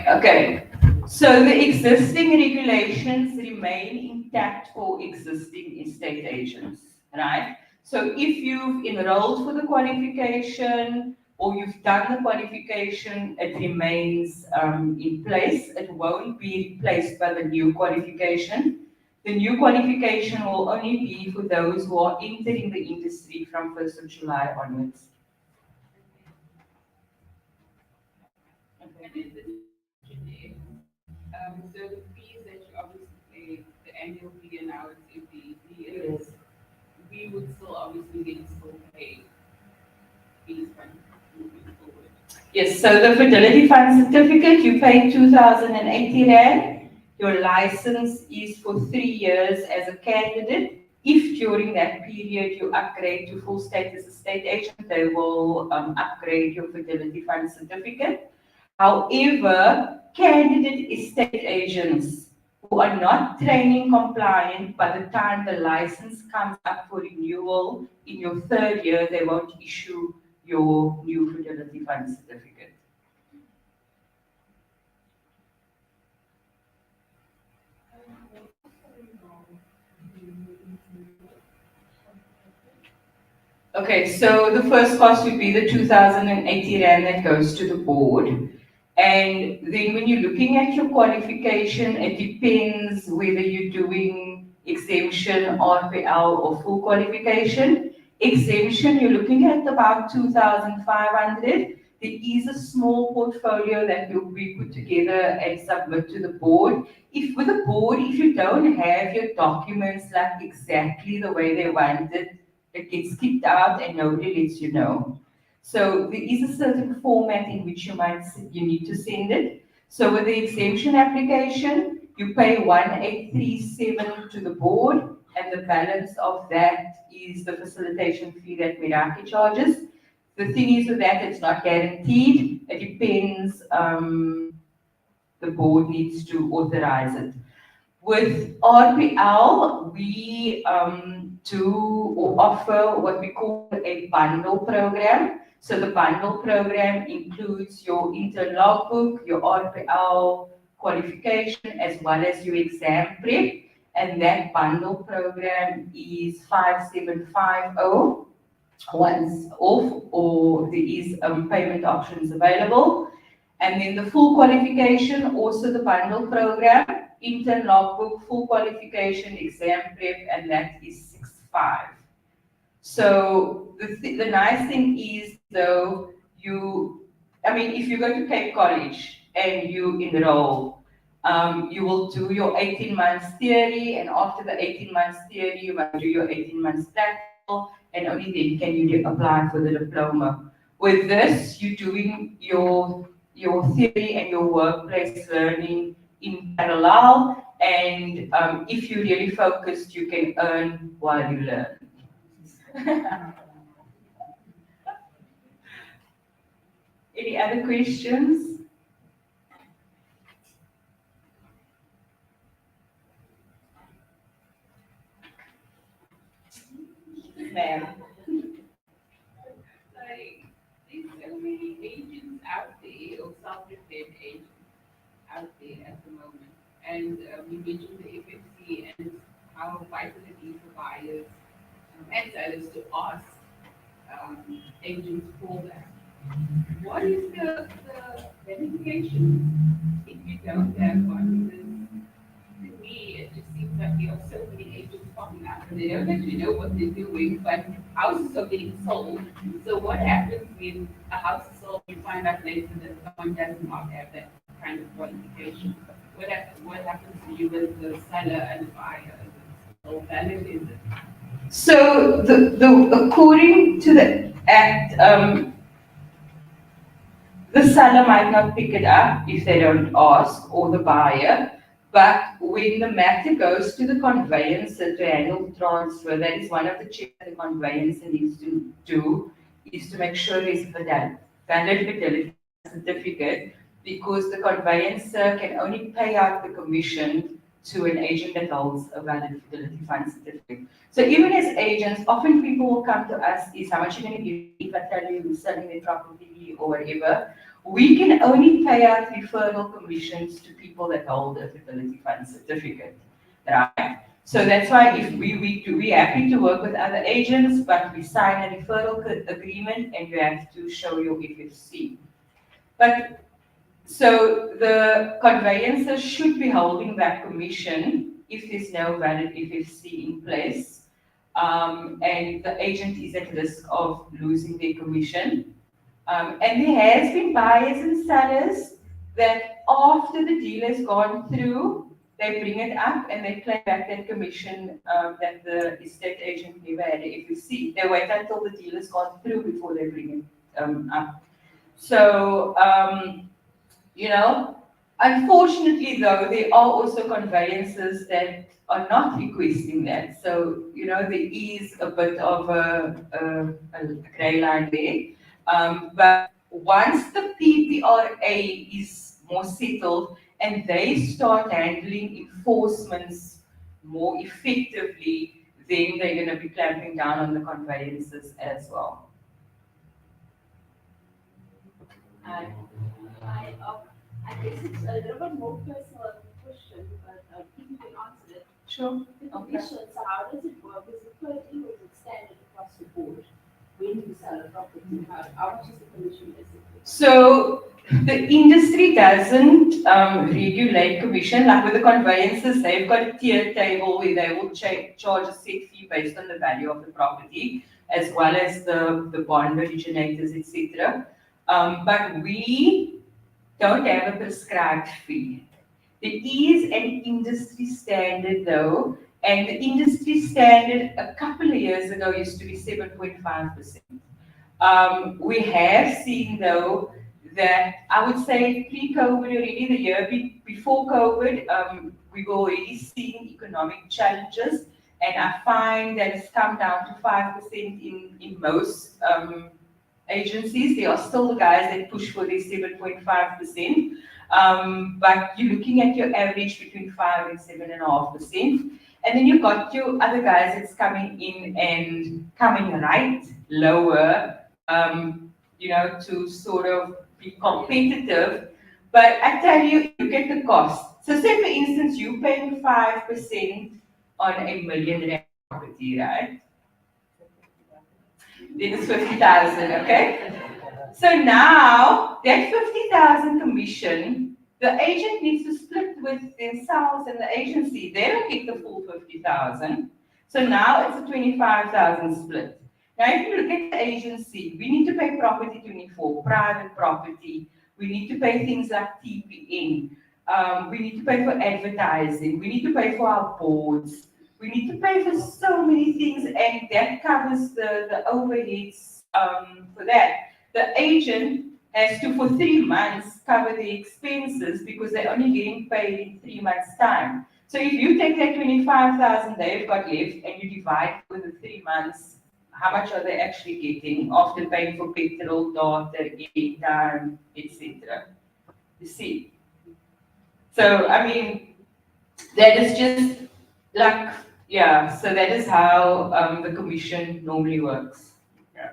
Okay, so the existing regulations remain intact for existing estate agents, right? So if you've enrolled for the qualification or you've done the qualification, it remains in place. It won't be replaced by the new qualification. The new qualification will only be for those who are entering the industry from 1st of July onwards. So the fees that you obviously pay, the annual fee and now it's every years, we would still obviously still pay fees from moving forward. Yes, so the Fidelity Fund certificate, you pay 2,080 Rand. Your license is for 3 years as a candidate. If during that period you upgrade to full status estate agent, they will upgrade your fidelity fund certificate. However, candidate estate agents who are not training compliant, by the time the license comes up for renewal in your 3rd year, they won't issue your new fidelity fund certificate. Okay, so the first cost would be the 2,080 Rand that goes to the board. And then when you're looking at your qualification, it depends whether you're doing exemption, RPL, or full qualification. Exemption, you're looking at about 2,500. There is a small portfolio that will be put together and submit to the board. If with the board, if you don't have your documents like exactly the way they want it, it gets skipped out and nobody lets you know. So there is a certain format in which you need to send it. So with the exemption application, you pay 1,837 to the board, and the balance of that is the facilitation fee that Meraki charges. The thing is with that, it's not guaranteed. It depends. The board needs to authorize it. With RPL, we do or offer what we call a bundle program. So the bundle program includes your intern logbook, your RPL qualification, as well as your exam prep. And that bundle program is 5,750 once off, or there is payment options available. And then the full qualification, also the bundle program, intern logbook, full qualification, exam prep, and that is 6,500. So the nice thing is though, if you go to Cape College and you enroll, you will do your 18 months theory, and after the 18 months theory, you must do your 18 months practical, and only then can you apply for the diploma. With this, you're doing your theory and your workplace learning in parallel, and if you're really focused, you can earn while you learn. Any other questions? Ma'am. Like, there's so many agents out there, or self-employed agents out there at the moment. And you mentioned the FFC and how vital it is for buyers and sellers to ask agents for that. What is the verification if you don't have one? Because to me, it just seems like there are so many agents popping up and they don't actually know what they're doing, but houses are getting sold. So what happens when a house is sold, you find out later that someone does not have that kind of qualification? What happens to you with the seller and the buyer? So valid is it? So according to the Act, the seller might not pick it up if they don't ask, or the buyer. But when the matter goes to the conveyancer to handle transfer, that is one of the checks the conveyancer needs to do, is to make sure there's a valid fidelity certificate, because the conveyancer can only pay out the commission to an agent that holds a valid fidelity fund certificate. So even as agents, often people will come to us, is how much you're going to give if I tell you who's selling their property or whatever. We can only pay out referral commissions to people that hold a fidelity fund certificate, right? So that's why if we're happy to work with other agents, but we sign a referral agreement and you have to show your FFC. But so the conveyancer should be holding that commission if there's no valid FFC in place, and the agent is at risk of losing their commission. And there has been buyers and sellers that after the deal has gone through, they bring it up and they claim back that commission that the estate agent never had a FFC. They wait until the deal has gone through before they bring it up. So, Unfortunately, though, there are also conveyances that are not requesting that. So, there is a bit of a grey line there. But once the PPRA is more settled and they start handling enforcements more effectively, then they're going to be clamping down on the conveyances as well. I guess it's a little bit more personal question, but I think you can answer it. Sure. The commission, so how does it work? Is it per deal or is it standard across the board? When you sell a property, how much is the commission basically? So the industry doesn't regulate commission. Like with the conveyances, they've got a tier table where they will charge a set fee based on the value of the property, as well as the bond originators, etc. But we don't have a prescribed fee. There is an industry standard though, and the industry standard a couple of years ago used to be 7.5%. We have seen though that I would say pre-COVID already, the year before COVID, we were already seeing economic challenges, and I find that it's come down to 5% in most agencies. There are still the guys that push for their 7.5%, but you're looking at your average between 5 and 7.5%. And then you've got your other guys that's coming in and coming right lower, to sort of be competitive. But I tell you, look at the cost. So say for instance, you're paying 5% on a million rand property, right? Then it's 50,000, okay? So now, that 50,000 commission, the agent needs to split with themselves and the agency. They don't get the full 50,000. So now it's a 25,000 split. Now, if you look at the agency, we need to pay property 24, private property. We need to pay things like TPN. We need to pay for advertising. We need to pay for our boards. We need to pay for so many things, and that covers the overheads for that. The agent has to, for 3 months, cover the expenses because they're only getting paid in 3 months' time. So if you take that 25,000 they've got left and you divide with the 3 months, how much are they actually getting after paying for petrol, data, airtime, etc.? You see? So, I mean, that is just like, yeah, so that is how the commission normally works. Yeah.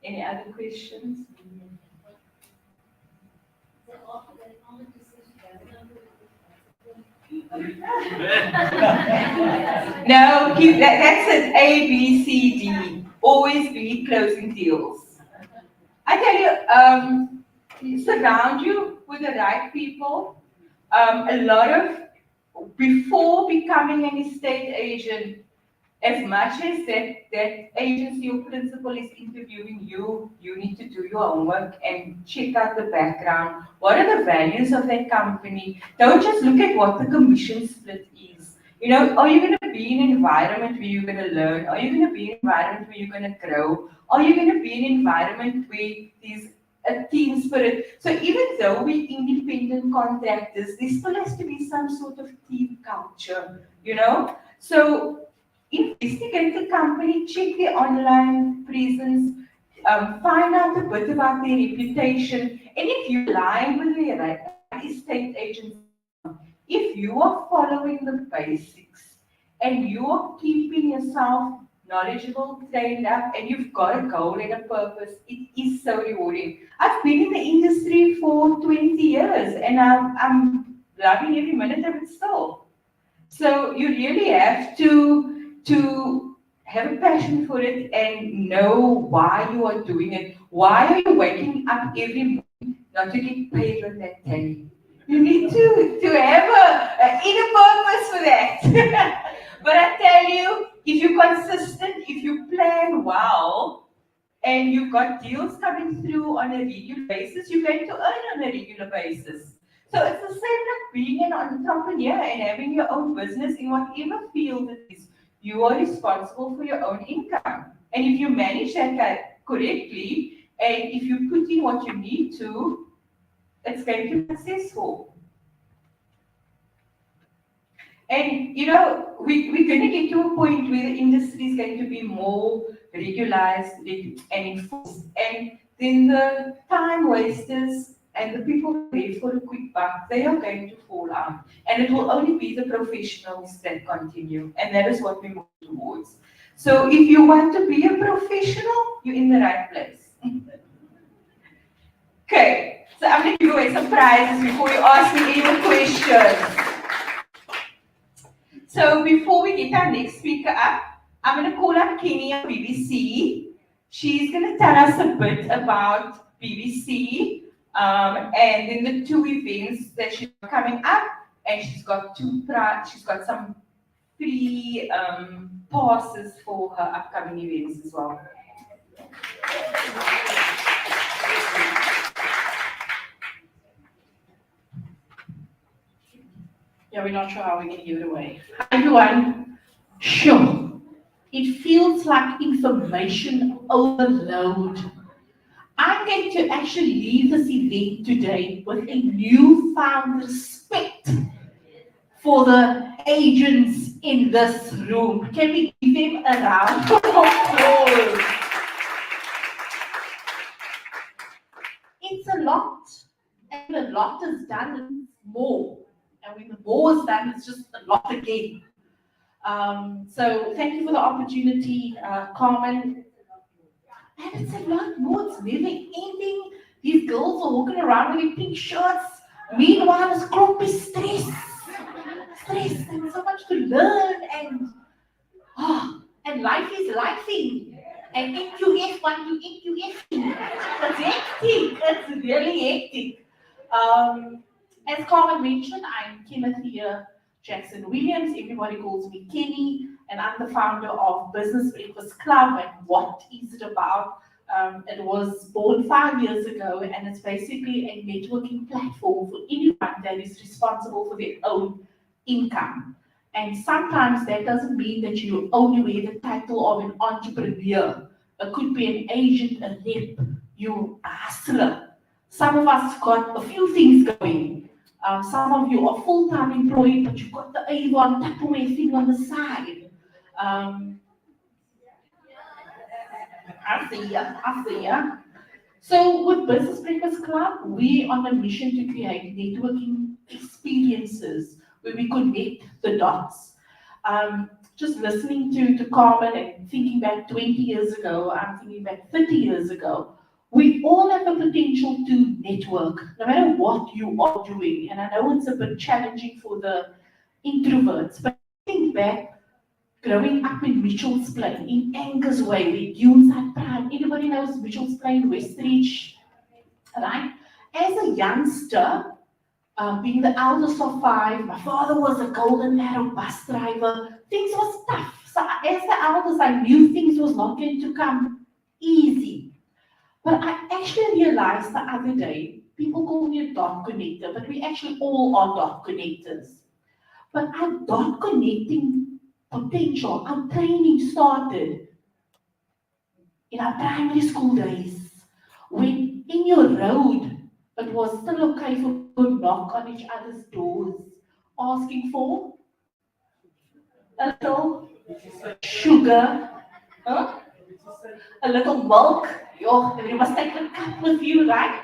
Any other questions? No, that's it. A, B, C, D. Always be closing deals. I tell you, surround you with the right people. A lot of, before becoming an estate agent, as much as that agency or principal is interviewing you, you need to do your homework and check out the background. What are the values of that company? Don't just look at what the commission split is. Are you going to be in an environment where you're going to learn? Are you going to be in an environment where you're going to grow? Are you going to be in an environment where there's a team spirit? So even though we're independent contractors, there still has to be some sort of team culture, So investigate the company, check their online presence, find out a bit about their reputation, and if you're aligned with their estate agent, if you are following the basics and you are keeping yourself knowledgeable, trained up, and you've got a goal and a purpose, it is so rewarding. I've been in the industry for 20 years and I'm loving every minute of it still. So you really have to have a passion for it and know why you are doing it. Why are you waking up every morning not to get paid on that day? You need to have a inner purpose for that. But I tell you, if you're consistent, if you plan well, and you've got deals coming through on a regular basis, you're going to earn on a regular basis. So it's the same like being an entrepreneur and having your own business in whatever field it is. You are responsible for your own income. And if you manage that correctly, And if you put in what you need to, it's going to be successful. And we're going to get to a point where the industry is going to be more regularized and enforced. And then the time wasters and the people who wait for a quick buck, they are going to fall out. And it will only be the professionals that continue. And that is what we move towards. So if you want to be a professional, you're in the right place. Okay, so I'm going to give away some prizes before you ask me any more questions. So before we get our next speaker up, I'm going to call up Kenny of BBC. She's going to tell us a bit about BBC and then the two events that she's coming up, and she's got some free passes for her upcoming events as well. Yeah, we're not sure how we can give it away. Hi everyone. Sure. It feels like information overload. I'm going to actually leave this event today with a newfound respect for the agents in this room. Can we give them a round of applause? It's a lot, and a lot is done more. And when the more is done, it's just a lot again. So thank you for the opportunity, Carmen. And it's a lot more, it's never ending. These girls are walking around with their pink shirts. Meanwhile, it's grumpy stress. And so much to learn, and life is lifing. And NQF want to NQF. It's hectic. It's really hectic. As Carmen mentioned, I'm Timothy Jackson Williams. Everybody calls me Kenny, and I'm the founder of Business Breakfast Club. And what is it about? It was born 5 years ago, and it's basically a networking platform for anyone that is responsible for their own income. And sometimes that doesn't mean that you only wear the title of an entrepreneur. It could be an agent, a rep, you a hustler. Some of us got a few things going. Some of you are full-time employed, but you've got the Avon Tupperware thing on the side. I see ya. So with Business Breakfast Club, we're on a mission to create networking experiences where we connect the dots. Just listening to Carmen and thinking back 20 years ago, I'm thinking back 30 years ago, we all have the potential to network, no matter what you are doing. And I know it's a bit challenging for the introverts, but think back, growing up in Mitchell's Plain, in Angus Way, where Dunes had Prime. Anybody knows Mitchell's Plain, Westridge, right? As a youngster, being the eldest of 5, my father was a Golden Arrow bus driver. Things was tough. So as the eldest, I knew things was not going to come easy. But I actually realized the other day, people call me a dot connector, but we actually all are dot connectors. But our dot connecting potential, our training started in our primary school days, when in your road, it was still okay for people to knock on each other's doors, asking for a little sugar, a little milk. You must take a cup with you, right?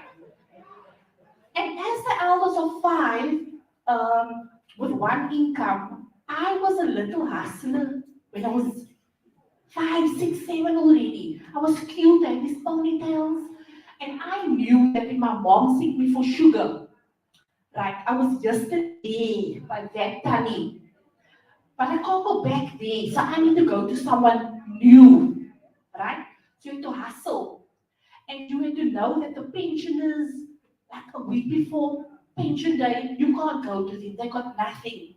And as the eldest of 5, with one income, I was a little hustler when I was 5, 6, 7 already. I was cute, I had these ponytails, and I knew that if my mom sent me for sugar, right, I was just there by that tummy. But I can't go back there, so I need to go to someone new, right? So you had to hustle. And you had to know that the pensioners, like a week before pension day, you can't go to them, they got nothing,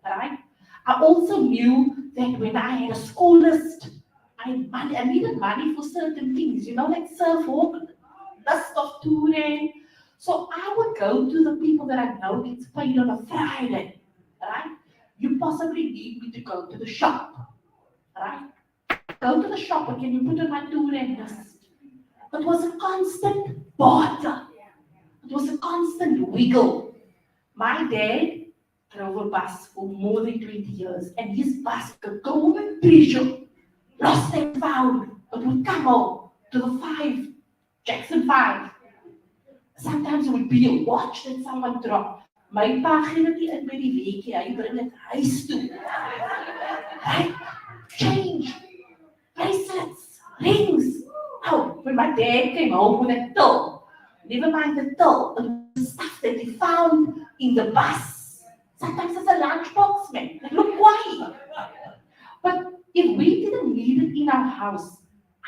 right? I also knew that when I had a school list, I needed money for certain things, like surfwalk, list of touring. So I would go to the people that I know gets paid on a Friday, right? You possibly need me to go to the shop, right? Go to the shop and can you put on my touring list? It was a constant barter. It was a constant wiggle. My dad drove a bus for more than 20 years, and his bus, the golden treasure, lost and found, it would come home to the 5, Jackson 5. Sometimes it would be a watch that someone dropped. My pa gee dit nie in by die weekie, hy bring dit huis toe. Right? Change, bracelets, rings. Oh, when my dad came home with a till, never mind the till, it was stuff that he found in the bus. Sometimes it's a lunchbox, man. Like, look why. But if we didn't need it in our house,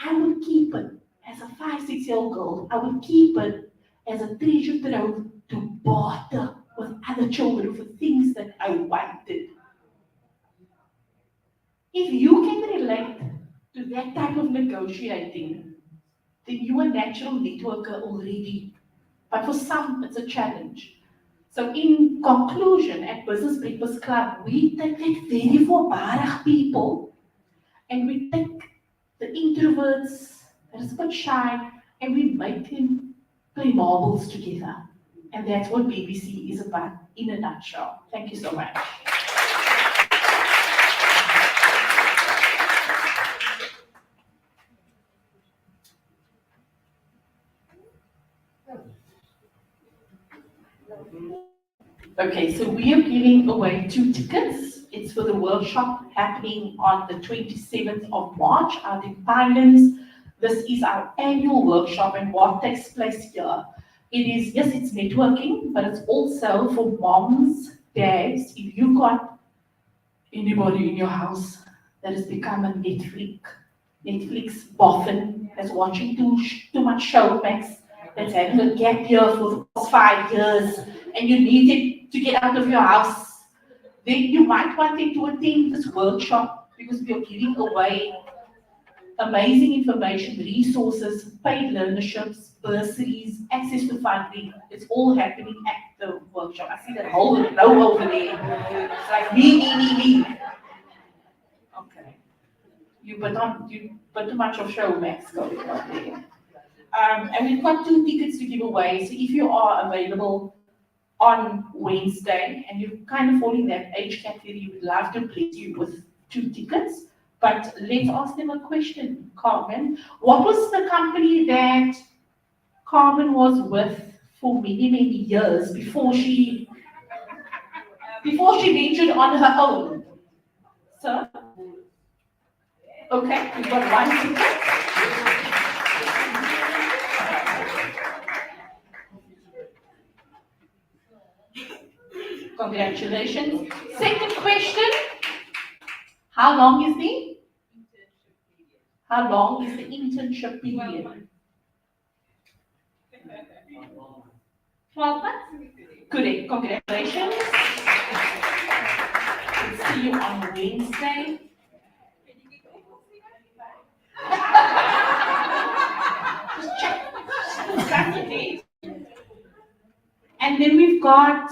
I would keep it. As a 5-6-year-old girl, I would keep it as a treasure trove to barter with other children for things that I wanted. If you can relate to that type of negotiating, then you are a natural networker already. But for some, it's a challenge. So in conclusion, at Business Breakfast Club, we take that very voorbarig people and we take the introverts that is a bit shy and we make them play marbles together. And that's what BBC is about in a nutshell. Thank you so much. Okay, so we are giving away 2 tickets. It's for the workshop happening on the 27th of March out in Pinelands. This is our annual workshop, and what takes place here, it is, yes, it's networking, but it's also for moms, dads. If you've got anybody in your house that has become a Netflix boffin, that's watching too much Showmax, that's having a gap year for the past 5 years, and you need it to get out of your house, then you might want them to attend this workshop because we are giving away amazing information, resources, paid learnerships, bursaries, access to funding. It's all happening at the workshop. I see that whole row over there. It's like me. Okay. You put too much of Showmax going on there. And we've got 2 tickets to give away. So if you are available on Wednesday and you're kind of falling that age category, we'd love to bless you with 2 tickets. But let's ask them a question, Carmen. What was the company that Carmen was with for many, many years before she ventured on her own? Sir? Okay, we've got 1 ticket. Congratulations. Second question. How long is the internship period? 12 months? Correct. Congratulations. We'll see you on Wednesday. Just check. And then we've got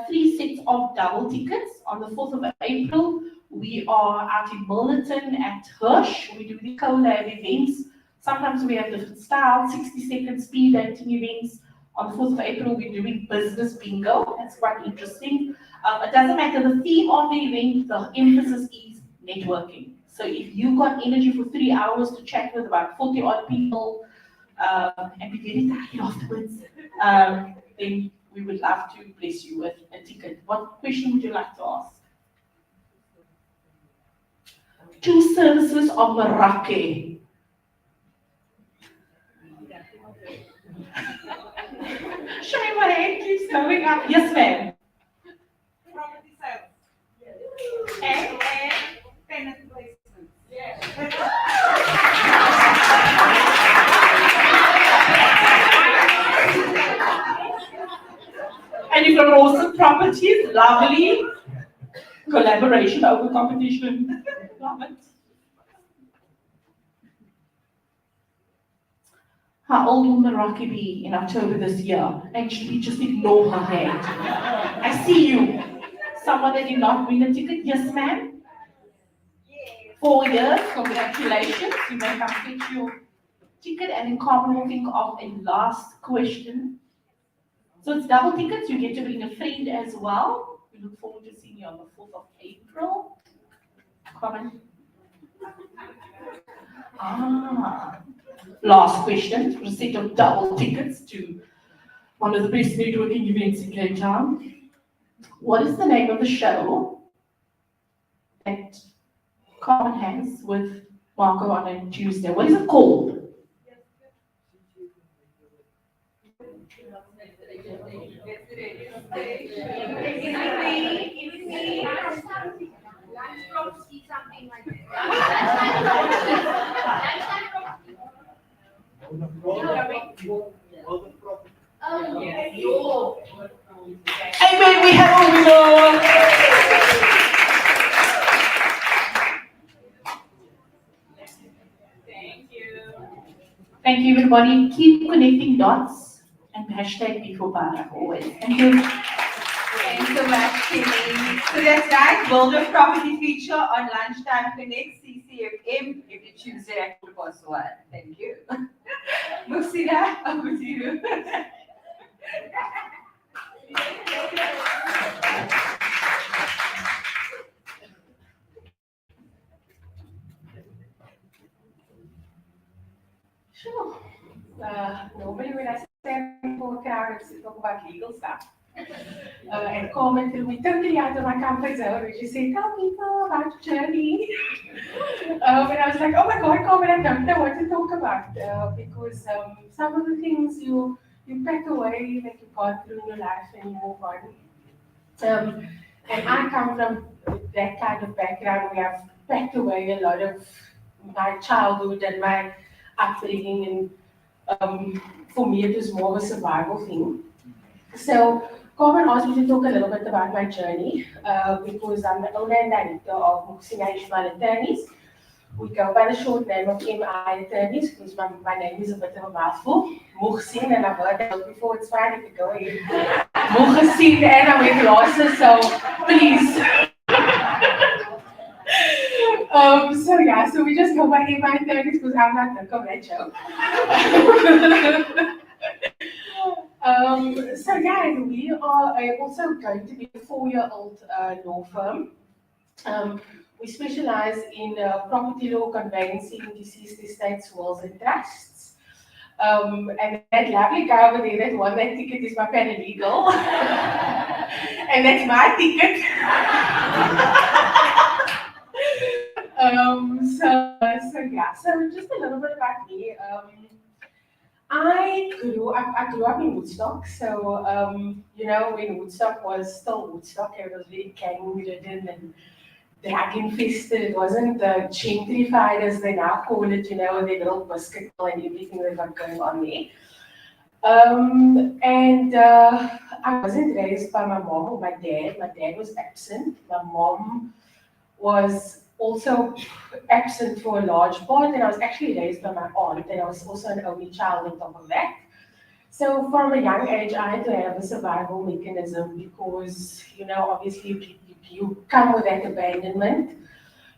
3 sets of double tickets on the 4th of April. We are out in Milnerton at Hirsch. We do the collab events. Sometimes we have different styles, 60-second speed dating events. On the 4th of April, we're doing business bingo. That's quite interesting. It doesn't matter the theme of the event, the emphasis is networking. So if you've got energy for 3 hours to chat with about 40 odd people and be very tired afterwards, then we would love to bless you with a ticket. What question would you like to ask? 2 services of Meraki. Show me my hand keeps going up. Yes, ma'am. Property sales. And tenant placement. And you've got awesome properties, lovely collaboration over competition. Love it. How old will Meraki be in October this year? Actually, just ignore her hand. I see you. Someone that did not win a ticket? Yes, ma'am? 4 years. Congratulations. You may come get your ticket, and then Carmen will think of a last question. So it's double tickets. You get to bring a friend as well. We look forward to seeing you on the 4th of April. Carmen. Last question for a set of double tickets to one of the best networking events in Cape Town. What is the name of the show that Carmen has with Marco on a Tuesday? What is it called? Something like that. Amen, we have a winner! Thank you. Thank you, everybody. Keep connecting dots and hashtag before Barak always. Thank you. Thanks so much, Kenny. So that's right, World of Property feature on Lunchtime Connect, CCFM, every Tuesday at 1:15. Thank you. Muhsina, over to you. Sure. Normally when I stand before a crowd, I talk about legal stuff. And Carmen threw me totally out of my comfort zone, and she said, tell people about your journey. And I was like, oh my God, Carmen, I don't know what to talk about, because some of the things you pack away that you've gone through in your life and you move on. And I come from that kind of background where I've packed away a lot of my childhood and my upbringing, and for me it was more of a survival thing. So Carmen asked me to talk a little bit about my journey, because I'm the owner and director of Muhsina Attorneys. We go by the short name of MI Attorneys because my name is a bit of a mouthful. Muhsin, and I've heard that before, it's fine if you go ahead. Muhsin, and I wear glasses, so please. So we just go by MI Attorneys because I'm not the correct show. And we are also going to be a 4-year-old law firm. We specialize in property law, conveyancing, deceased estates, wills, and trusts. And that lovely guy over there that won that ticket is my paralegal. And that's my ticket. So just a little bit about me. I grew up in Woodstock, so when Woodstock was still Woodstock, it was very gang-ridden and drug-infested. It wasn't gentrified as they now call it, with their little biscuit and everything they've got going on there. I wasn't raised by my mom or my dad. My dad was absent. My mom was also absent for a large part, and I was actually raised by my aunt, and I was also an only child on top of that. So from a young age, I had to have a survival mechanism because, obviously you come with that abandonment.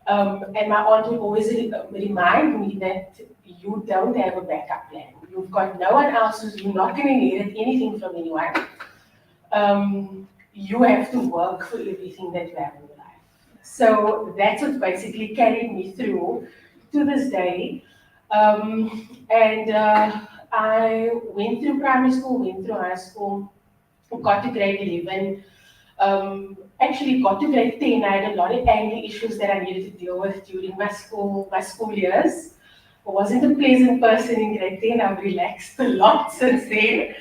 And my aunt would always remind me that you don't have a backup plan. You've got no one else's, you're not going to inherit anything from anyone. You have to work for everything that you have in your life. So that's what basically carried me through to this day. I went through primary school, went through high school, got to grade 11. Actually got to grade 10. I had a lot of anger issues that I needed to deal with during my school years. I wasn't a pleasant person in grade 10. I've relaxed a lot since then.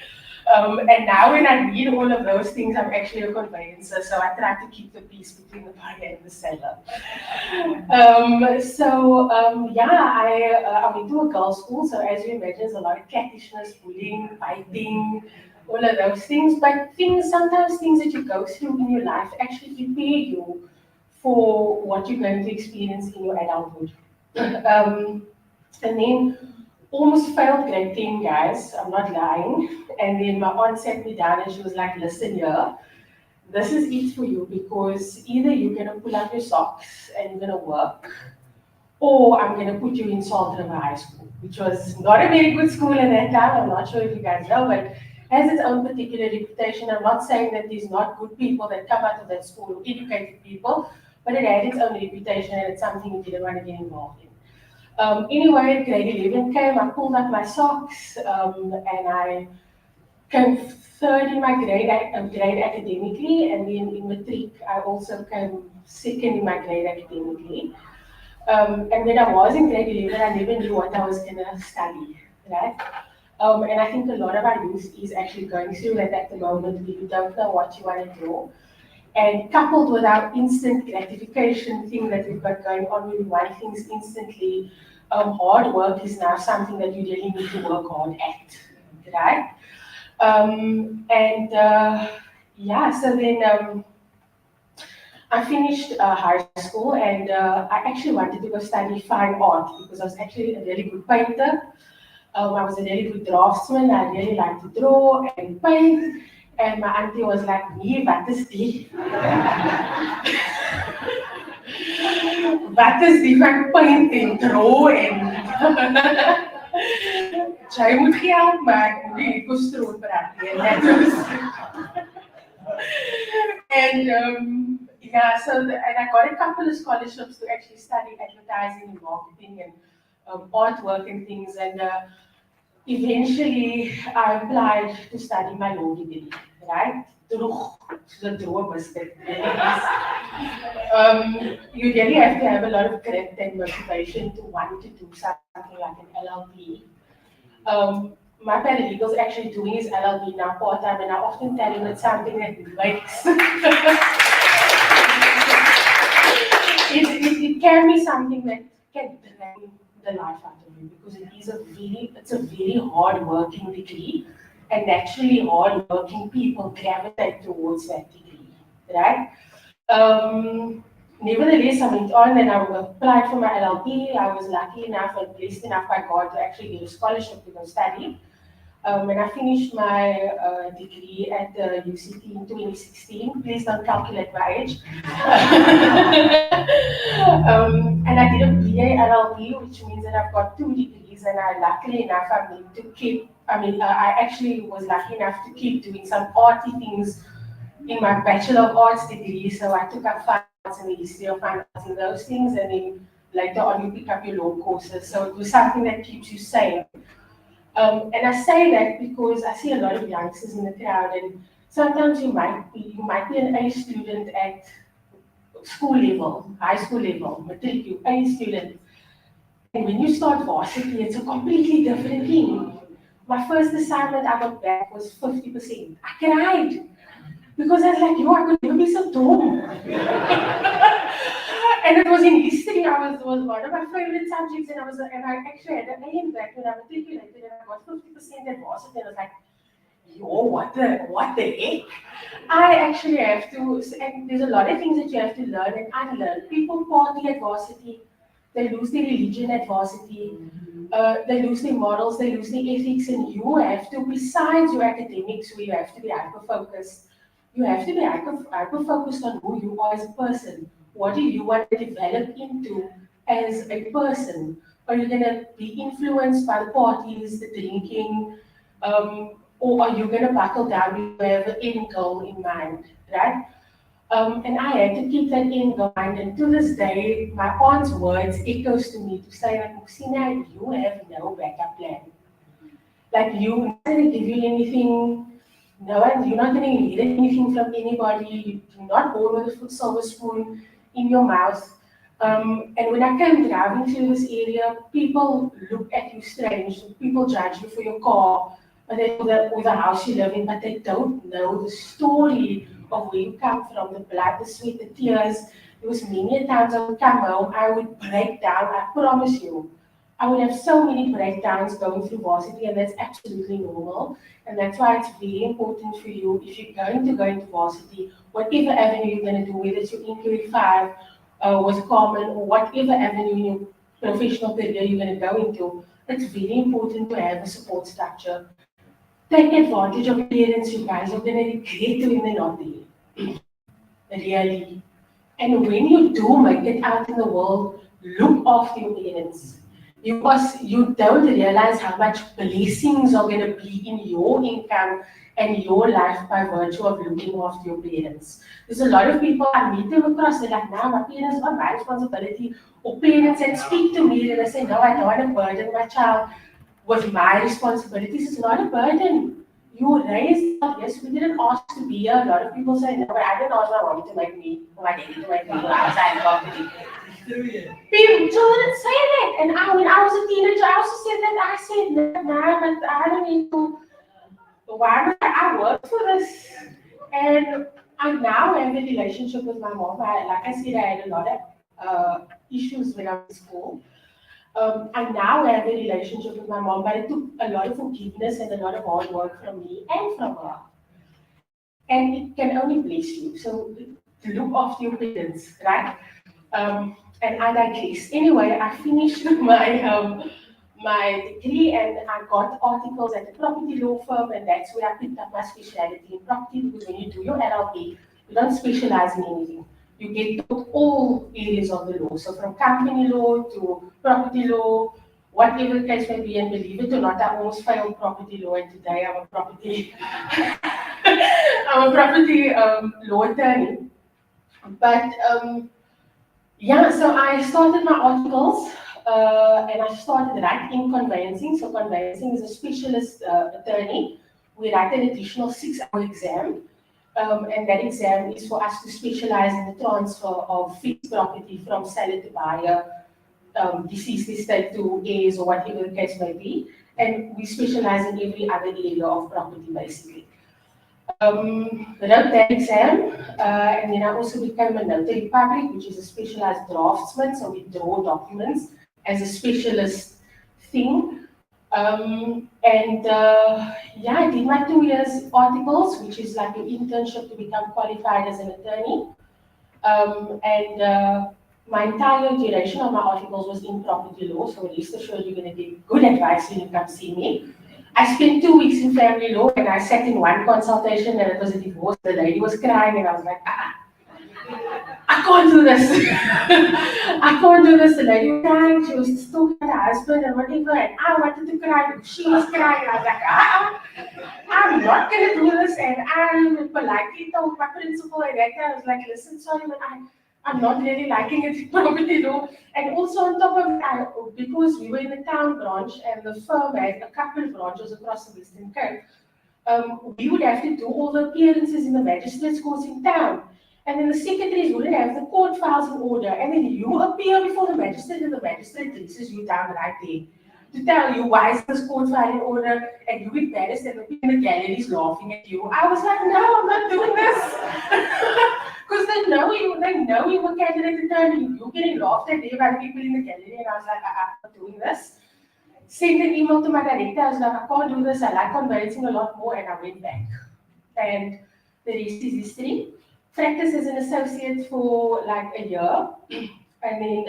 And now when I need all of those things, I'm actually a conveyancer, so I try to keep the peace between the buyer and the seller. I went to a girls' school, so as you imagine, there's a lot of cattishness, bullying, fighting, all of those things. But sometimes things that you go through in your life actually prepare you for what you're going to experience in your adulthood. And then almost failed grade 10, guys, I'm not lying. And then my aunt sat me down and she was like, listen here, this is it for you, because either you're going to pull up your socks and you're going to work, or I'm going to put you in Salt River High School, which was not a very good school at that time. I'm not sure if you guys know, but has its own particular reputation. I'm not saying that there's not good people that come out of that school, educated people, but it had its own reputation and it's something we didn't want to get involved in. Anyway, grade 11 came, I pulled up my socks, and I came third in my grade academically, and then in matric, I also came second in my grade academically. And when I was in grade 11, I never knew what I was going to study, right? And I think a lot of our youth is actually going through that at the moment. We don't know what you want to do. And coupled with our instant gratification thing that we've got going on, we want things instantly. Hard work is now something that you really need to work hard at, right? Yeah, so then I finished high school, and I actually wanted to go study fine art because I was actually a really good painter. I was a really good draftsman. I really liked to draw and paint. And my auntie was like, nee, wat is die? Wat is die van paint en draw en... Jy moet geld maak, die kostroom praat. And yeah, and I got a couple of scholarships to actually study advertising and marketing and artwork and things. And eventually, I applied to study my law degree, right? The droog biscuit. You really have to have a lot of grit and motivation to want to do something like an LLB. My paralegal is actually doing his LLB now part-time, and I often tell him it's something that makes. It can be something that can drain the life out of you, because it's a very hard-working degree, and naturally hard-working people gravitate towards that degree, right? Nevertheless, I went on and I applied for my LLB. I was lucky enough and blessed enough by God to actually get a scholarship to go study. When I finished my degree at the UCT in 2016, please don't calculate my age. And I did a BA LLB, which means that I've got 2 degrees, and luckily enough, I actually was lucky enough to keep doing some arty things in my Bachelor of Arts degree. So I took up fine arts and the history of fine arts and those things, and then later on you pick up your law courses. So it was something that keeps you sane. And I say that because I see a lot of youngsters in the crowd, and sometimes you might be an A student at school level, high school level, matric, you A student. And when you start varsity, it's a completely different thing. My first assignment I got back was 50%. I cried because I was like, I could never be so dumb. And it was in history. Was one of my favorite subjects, and I actually had an A in that when I matriculated, and I got 50% at varsity, and I was like, what the heck? I actually have to, and there's a lot of things that you have to learn and unlearn. People party at varsity, they lose their religion at varsity, they lose their morals, they lose their ethics, and you have to, besides your academics, where you have to be hyper-focused, you have to be hyper-focused on who you are as a person. What do you want to develop into as a person? Are you going to be influenced by the parties, the drinking, or are you going to buckle down? You have an end goal in mind, right? And I had to keep that end goal in mind. And to this day, my aunt's words echoes to me to say, like, Muksina, you have no backup plan. Like, you're not going to give you anything. No one, you're not going to need anything from anybody. You're not born with a silver spoon in your mouth. And when I came driving through this area, people look at you strange. People judge you for your car, or the house you live in, but they don't know the story of where you come from, the blood, the sweat, the tears. There was many times I would come home, I would break down, I promise you. I would have so many breakdowns going through varsity, and that's absolutely normal. And that's why it's very important for you, if you're going to go into varsity, whatever avenue you're going to do, whether it's your NQA 5 with Carmen, or whatever avenue in your professional career you're going to go into, it's very important to have a support structure. Take advantage of your parents. You guys are going to regret when they're not there. Really. And when you do make it out in the world, look after your parents. You don't realize how much blessings are going to be in your income and your life by virtue of looking after your parents. There's a lot of people I meet them across, they're like, nah, my parents are not my responsibility. Or parents that speak to me and I say, no, I don't want to burden my child with my responsibilities. It's not a burden. You were raised, yes, we didn't ask to be here. A lot of people say, no, but I didn't ask my mom to make me, or my daddy to make me, outside of the People, children say that, and when I was a teenager, I also said that. I said, nah, but I don't need to. Why not? I worked for this, and I now have a relationship with my mom. Like I said, I had a lot of issues when I was in school. I now have a relationship with my mom, but it took a lot of forgiveness and a lot of hard work from me and from her. And it can only bless you. So to look after your parents, right? And I digress. Anyway, I finished my degree and I got articles at the property law firm, and that's where I picked up my specialty in property, because when you do your LLB, you don't specialize in anything. You get taught all areas of the law. So from company law to property law, whatever the case may be, and believe it or not, I almost failed property law, and today I'm a property law attorney. But yeah, so I started my articles and I started writing conveyancing. So conveyancing is a specialist attorney. We write an additional 6-hour exam. And that exam is for us to specialize in the transfer of fixed property from seller to buyer, deceased estate to heirs, or whatever the case may be. And we specialize in every other area of property, basically. Wrote that exam, and then I also became a notary public, which is a specialized draftsman. So we draw documents as a specialist thing. Yeah, I did my 2 years articles, which is like an internship to become qualified as an attorney. My entire duration of my articles was in property law, so rest assured you're going to get good advice when you come see me. I spent 2 weeks in family law, and I sat in one consultation, and it was a divorce. The lady was crying, and I was like, I can't do this. I can't do this. The lady was crying, she was talking to her husband and whatever, and I wanted to cry because she was crying, and I was like, I'm not going to do this. And I politely told my principal at that time, I was like, listen, sorry, but I'm not really liking it in property law. And also on top of that, because we were in the town branch and the firm had a couple of branches across the Western Cape, we would have to do all the appearances in the magistrates' courts in town. And then the secretaries wouldn't have the court files in order. And then you appear before the magistrate, and the magistrate traces you down right there to tell you why is this court file in order, and you embarrassed and in the galleries laughing at you. I was like, no, I'm not doing this. Because they know you were candidate attorney. You're getting laughed at there by people in the gallery, and I was like, I'm not doing this. Sent an email to my director. I was like, I can't do this. I like conveyancing a lot more, and I went back. And the rest is history. Practiced as an associate for like a year, and then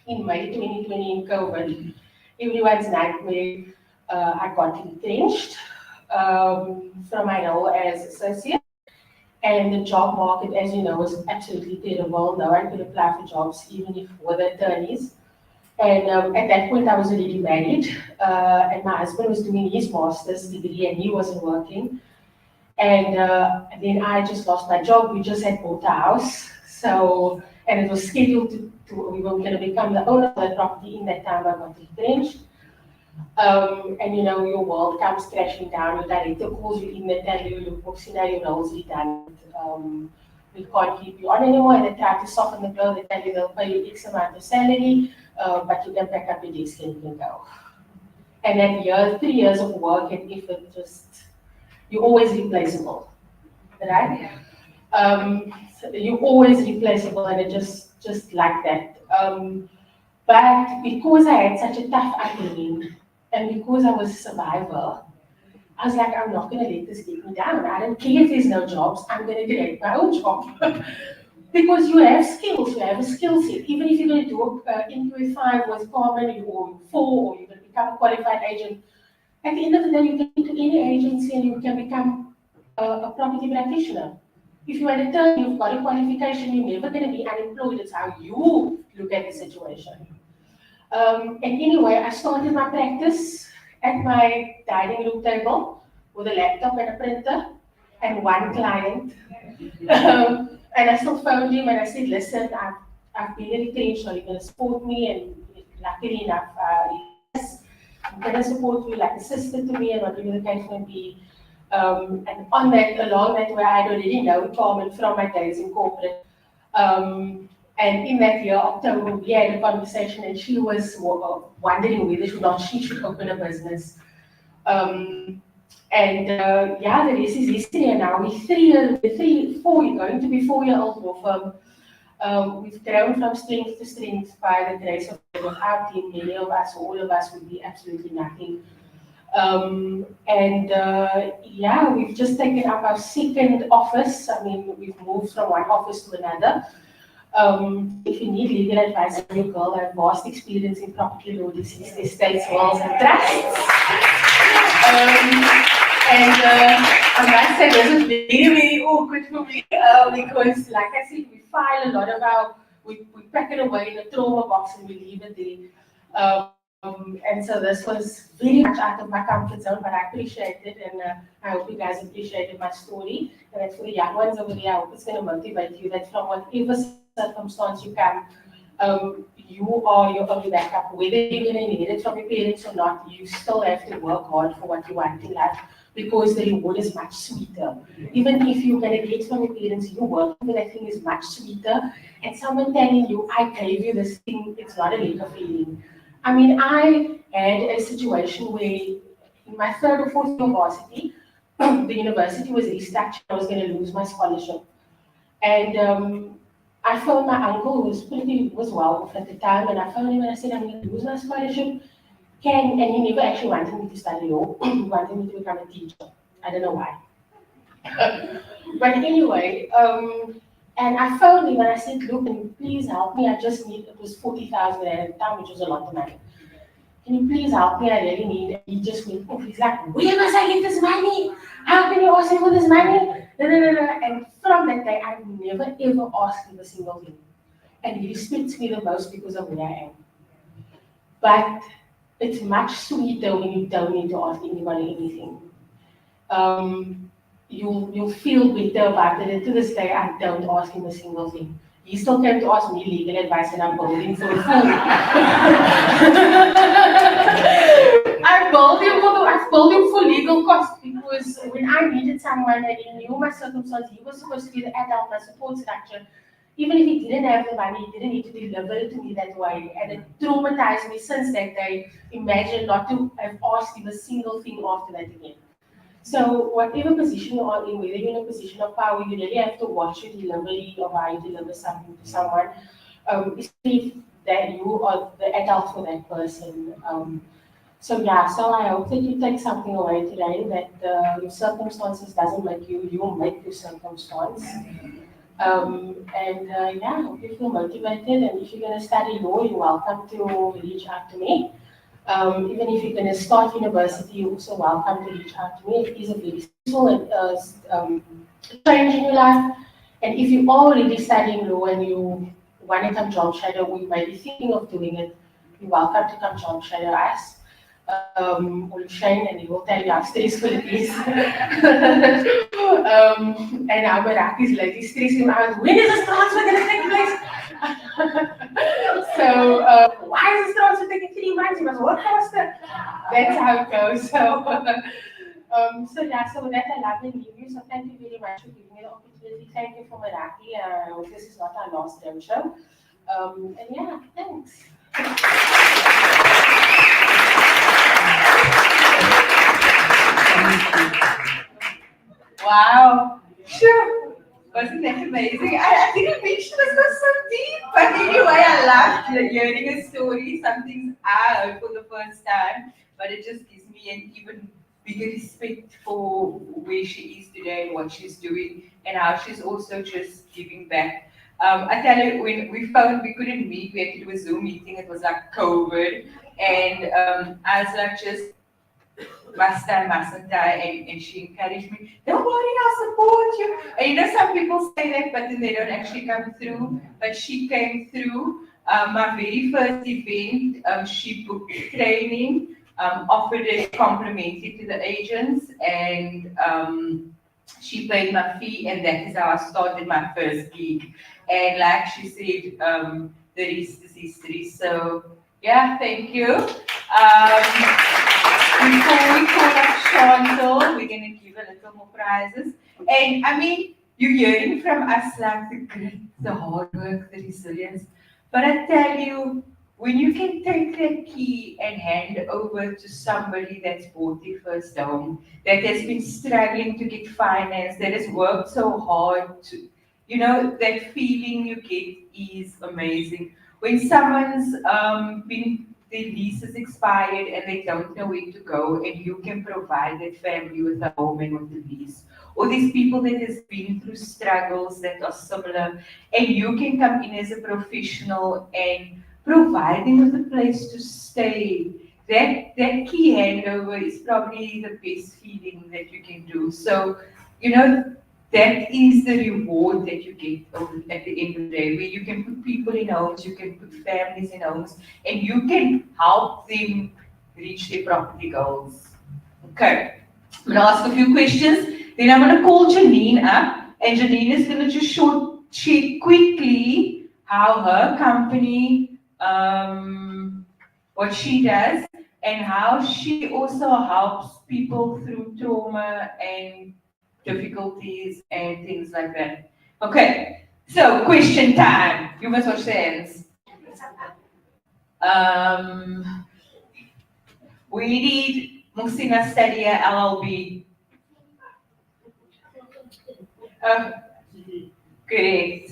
in May 2020 in COVID, everyone's nightmare, I got entrenched from my role as associate. And the job market, as you know, was absolutely terrible. No one could apply for jobs, even if we were attorneys. And at that point, I was already married, and my husband was doing his master's degree, and he wasn't working. And then I just lost my job. We just had bought a house, so, and it was scheduled we were going to become the owner of the property. In that time, I got retrenched. And you know, your world comes crashing down. Your director calls you in, they tell you, look, your role's redundant. We can't keep you on anymore. And they try to soften the blow. They tell you they'll pay you X amount of salary, but you can pack up your desk and you can go. And that 3 years of work and effort, you're always replaceable, right? So you're always replaceable, and it just like that. But because I had such a tough upbringing, and because I was a survivor, I was like, I'm not going to let this get me down. I don't care if there's no jobs. I'm going to create my own job. Because you have skills, you have a skill set. Even if you're going to do into a 5 with Carmen, or 4, or you're going to become a qualified agent, at the end of the day, you get into any agency and you can become a property practitioner. if you're an attorney, you've got a qualification, you're never going to be unemployed. It's how you look at the situation. And anyway, I started my practice at my dining room table with a laptop and a printer and one client. And I still phoned him and I said, listen, I've been retrenched, so you're going to support me. And luckily enough, yes, you're going to support me like a sister to me and whatever the case may be. And on that, along that way, I already know Carmen from my days in corporate. And in that year, October, we had a conversation and she was wondering whether or not she should open a business. Yeah, the rest is history. And now we're going to be 4-year-old law firm. We've grown from strength to strength by the grace of God. Without him, many of us, all of us would be absolutely nothing. Yeah, we've just taken up our second office. I mean, we've moved from one office to another. If you need legal advice from your girl, I have vast experience in property law, deceased estates, wills, and trusts. I must say, this is very, very awkward for me because, like I said, we file a lot of we pack it away in a trauma box and we leave it there. And so this was very much out of my comfort zone, but I appreciate it, and I hope you guys appreciated my story. And that's for the young ones over there, I hope it's going to motivate you that from whatever circumstance you come, you are your only backup. Whether you're going to inherit it from your parents or not, you still have to work hard for what you want in life because the reward is much sweeter. Even if you're going to get from your parents, you work for that thing is much sweeter. And someone telling you, I gave you this thing, it's not a legal feeling. I mean, I had a situation where in my 3rd or 4th year of varsity, the university was restructured. I was going to lose my scholarship. And I phoned my uncle, who was well off at the time, and I phoned him and I said, I'm going to lose my scholarship. And he never actually wanted me to study law. He wanted me to become a teacher. I don't know why. But anyway, and I phoned him and I said, look, can you please help me? I just need, it was 40,000 at the time, which was a lot of money. Can you please help me? I really need it. He just went off. He's like, where must I get this money? How can you ask me for this money? And from that day, I've never ever asked him a single thing. And he respects me the most because of where I am. But it's much sweeter when you don't need to ask anybody anything. You'll feel better about it. And to this day, I don't ask him a single thing. He still came to ask me legal advice and I'm building for a fool. I've built him for legal costs because when I needed someone and he knew my circumstance, he was supposed to be the adult, my support structure. Even if he didn't have the money, he didn't need to deliver it to me that way. And it traumatized me since that day. Imagine not to have asked him a single thing after that again. So whatever position you are in, whether you're in a position of power, you really have to watch your delivery or how you deliver something to someone, especially that you are the adult for that person. So I hope that you take something away today, that your circumstances doesn't make you, you make your circumstance. I hope you feel motivated, and if you're going to study law, you're welcome to reach out to me. Even if you're going to start university, you're also welcome to reach out to me. It is a very useful change in your life. And if you're already studying law and you want to come job shadow, or you might be thinking of doing it, you're welcome to come job shadow us. Or Shane, and he will tell you how stressful it is. And our Meraki's lady stress him out. When is this transfer going to take place? Why is this transfer taking 3 months? You must work faster. That's how it goes. So with that, I love and leave you. So thank you very much for giving me the opportunity. Thank you for Meraki. I hope this is not our last show. Thanks. Wow. Sure. Wasn't that amazing? I didn't mention this was so deep. But anyway, I loved hearing a story. Something I heard for the first time. But it just gives me an even bigger respect for where she is today and what she's doing and how she's also just giving back. I tell you, when we found we couldn't meet, we had to do a Zoom meeting. It was like COVID. And I was like just must I, and she encouraged me, don't worry, I'll support you. And you know, some people say that, but then they don't actually come through. But she came through. My very first event, she booked training, offered it complimentary to the agents, and she paid my fee, and that is how I started my first gig. And like she said, the rest is history. So yeah, thank you. Before we call up Chantal, we're going to give a little more prizes. And I mean, you're hearing from us like the grit, the hard work, the resilience. But I tell you, when you can take that key and hand over to somebody that's bought their first home, that has been struggling to get finance, that has worked so hard to, you know, that feeling you get is amazing. When someone's their lease is expired and they don't know where to go, and you can provide that family with a home and with the lease. Or these people that has been through struggles that are similar, and you can come in as a professional and provide them with a place to stay. That key handover is probably the best feeling that you can do. So, you know, that is the reward that you get at the end of the day, where you can put people in homes, you can put families in homes, and you can help them reach their property goals. Okay, I'm going to ask a few questions, then I'm going to call Janine up, and Janine is going to just share quickly how her company, what she does, and how she also helps people through trauma and difficulties and things like that. Okay, so question time. You must wash your hands. We need Muxina Stadia LLB. Great.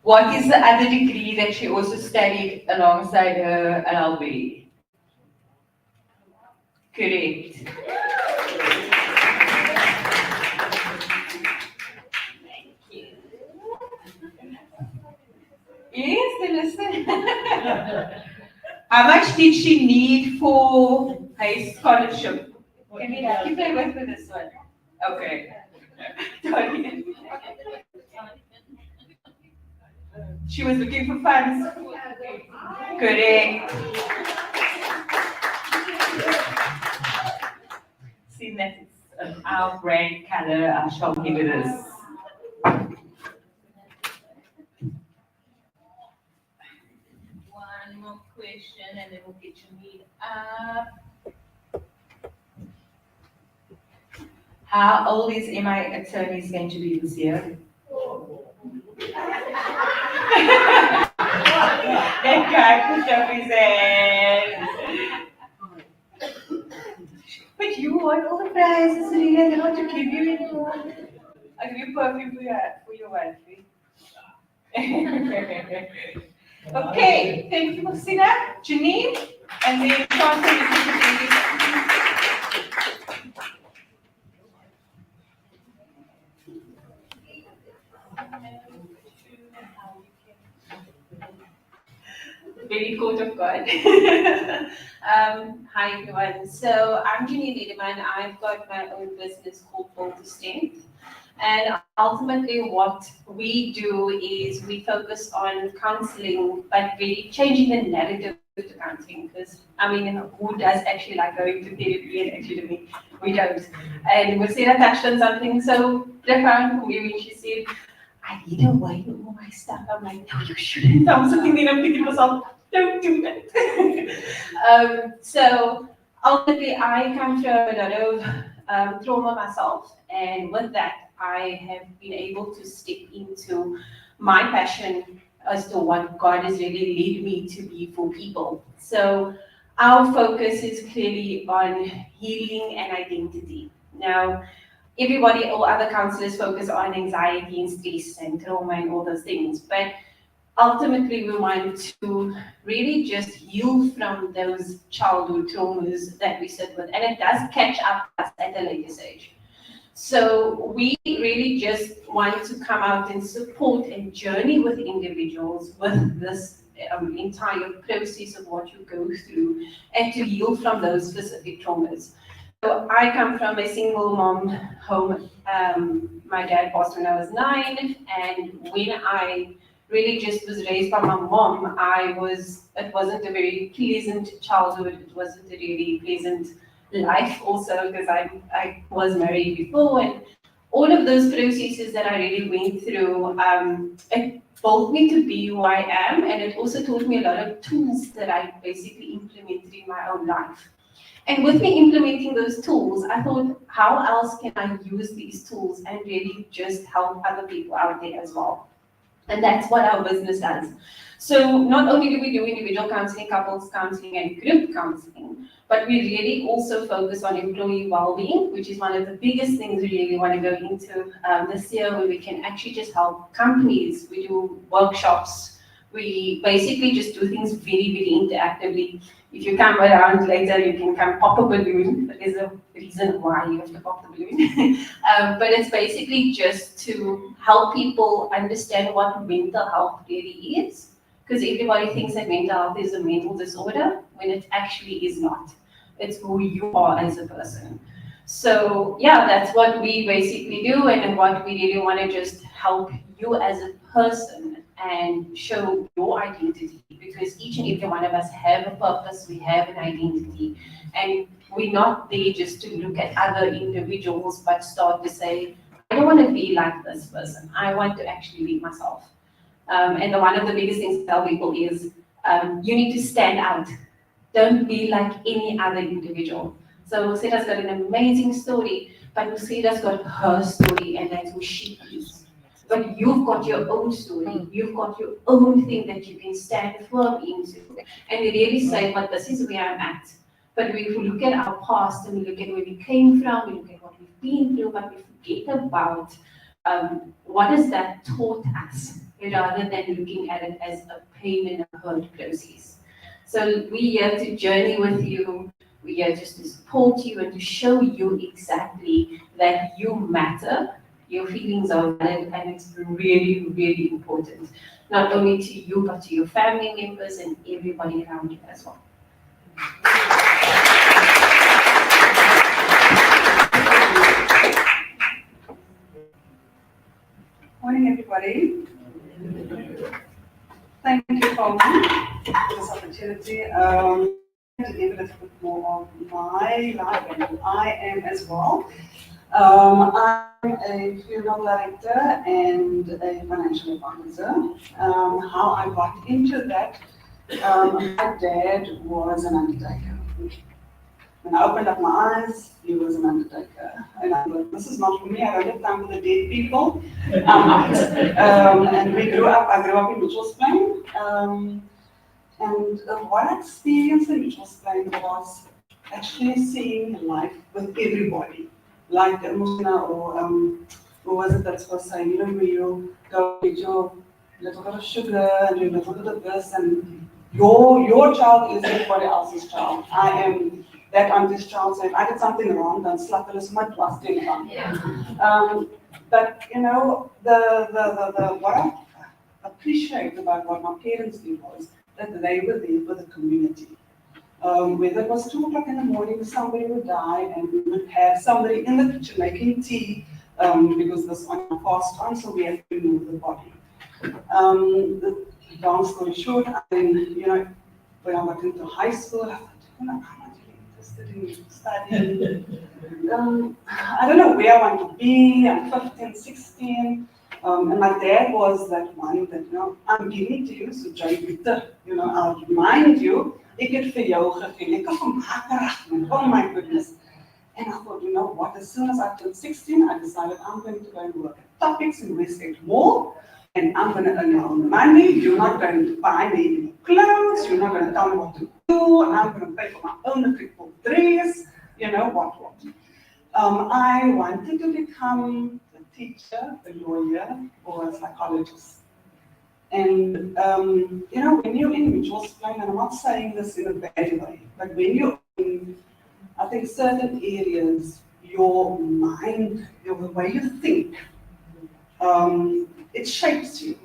What is the other degree that she also studied alongside her LLB? Correct. Thank you. Yes, they listen. How much did she need for her scholarship? Can you play with this one? Okay. Sorry. She was looking for funds. Correct. See, that is our brand color. I shall give it this. One more question and then we'll get your need up. How old is MI attorneys going to be this year? That guy put up his hand. But you want all the prizes, Rita. I don't want to give you anymore. I'll give you perfume for your wife. Okay, thank you, Muxina. Janine, and then Chantal. Very court of God. Hi everyone. So I'm Janine Lederman. I've got my own business called Bold to Strength. And ultimately what we do is we focus on counseling, but really changing the narrative to counseling. Because I mean, who does actually like going to therapy and actually doing? We don't. And Muxina touched on something so profound for me when she said, I need a way to all my stuff. I'm like, no, you shouldn't. I'm sitting there, I'm thinking to myself, don't do that. So ultimately, I come through a lot of trauma myself, and with that, I have been able to step into my passion as to what God has really led me to be for people. So our focus is clearly on healing and identity. Now, everybody, all other counselors focus on anxiety and stress and trauma and all those things. But ultimately, we want to really just heal from those childhood traumas that we sit with. And it does catch up us at a later stage. So we really just want to come out and support and journey with individuals with this entire process of what you go through and to heal from those specific traumas. So I come from a single mom home. My dad passed when I was 9, and when I really just was raised by my mom, it wasn't a very pleasant childhood. It wasn't a really pleasant life also, because I was married before, and all of those processes that I really went through, it built me to be who I am, and it also taught me a lot of tools that I basically implemented in my own life. And with me implementing those tools, I thought, how else can I use these tools and really just help other people out there as well? And that's what our business does. So not only do we do individual counseling, couples counseling, and group counseling, but we really also focus on employee well-being, which is one of the biggest things we really want to go into this year, where we can actually just help companies. We do workshops. We basically just do things very, very interactively. If you come around later, you can come pop a balloon. There's a reason why you have to pop the balloon. But it's basically just to help people understand what mental health really is. Because everybody thinks that mental health is a mental disorder, when it actually is not. It's who you are as a person. So yeah, that's what we basically do, and what we really want to just help you as a person and show your identity, because each and every one of us have a purpose, we have an identity, and we're not there just to look at other individuals, but start to say, I don't want to be like this person, I want to actually be myself. And one of the biggest things to tell people is, you need to stand out. Don't be like any other individual. So Lucida's got an amazing story, but Lucida's got her story, and that's who she is. But you've got your own story. You've got your own thing that you can stand firm into and really say, but this is where I'm at. But if we look at our past and we look at where we came from, we look at what we've been through, but we forget about what has that taught us, rather than looking at it as a pain and a hurt process. So we're here to journey with you. We're here just to support you and to show you exactly that you matter. Your feelings are valid, and it's really, really important, not only to you, but to your family members and everybody around you as well. Morning, everybody. Thank you, Carmen, for this opportunity. To give a little bit more of my life, and I am as well. I'm a funeral director and a financial advisor. How I got into that, my dad was an undertaker. When I opened up my eyes, he was an undertaker. And I thought, this is not for me, I don't have time for the dead people. I'm out. And I grew up in Mitchell's Plain. And what I experienced in Mitchell's Plain was actually seeing life with everybody. Like Musina or who was it that's supposed to say, you know, where you go get your little bit of sugar and your little bit of this, and your child is everybody else's child. I am that auntie's child, so if I did something wrong, then slap it as my plus but you know, the what I appreciate about what my parents did was that they were there for the community. Whether it was 2 o'clock in the morning, somebody would die, and we would have somebody in the kitchen making tea, because this on a fast time, so we had to remove the body. The long story short, you know, when I went into high school, I thought, you know, I'm not really interested in studying. I don't know where I want to be. I'm 15, 16. And my dad was that one that, you know, I'm giving to you, so jy bitter, you know, I'll remind you, ek het vir jou gegee, ek kan hom hard, oh my goodness. And I thought, you know what, as soon as I turned 16, I decided I'm going to go and work at Topics in Westgate Mall, and I'm going to earn my own money. You're not going to buy me any clothes, you're not going to tell me what to do, I'm going to pay for my own triple dress, you know, what. I wanted to become a teacher, a lawyer, or a psychologist. And, you know, when you're in Mitchell's Plain, and I'm not saying this in a bad way, but when you're in, I think, certain areas, your mind, the way you think, it shapes you.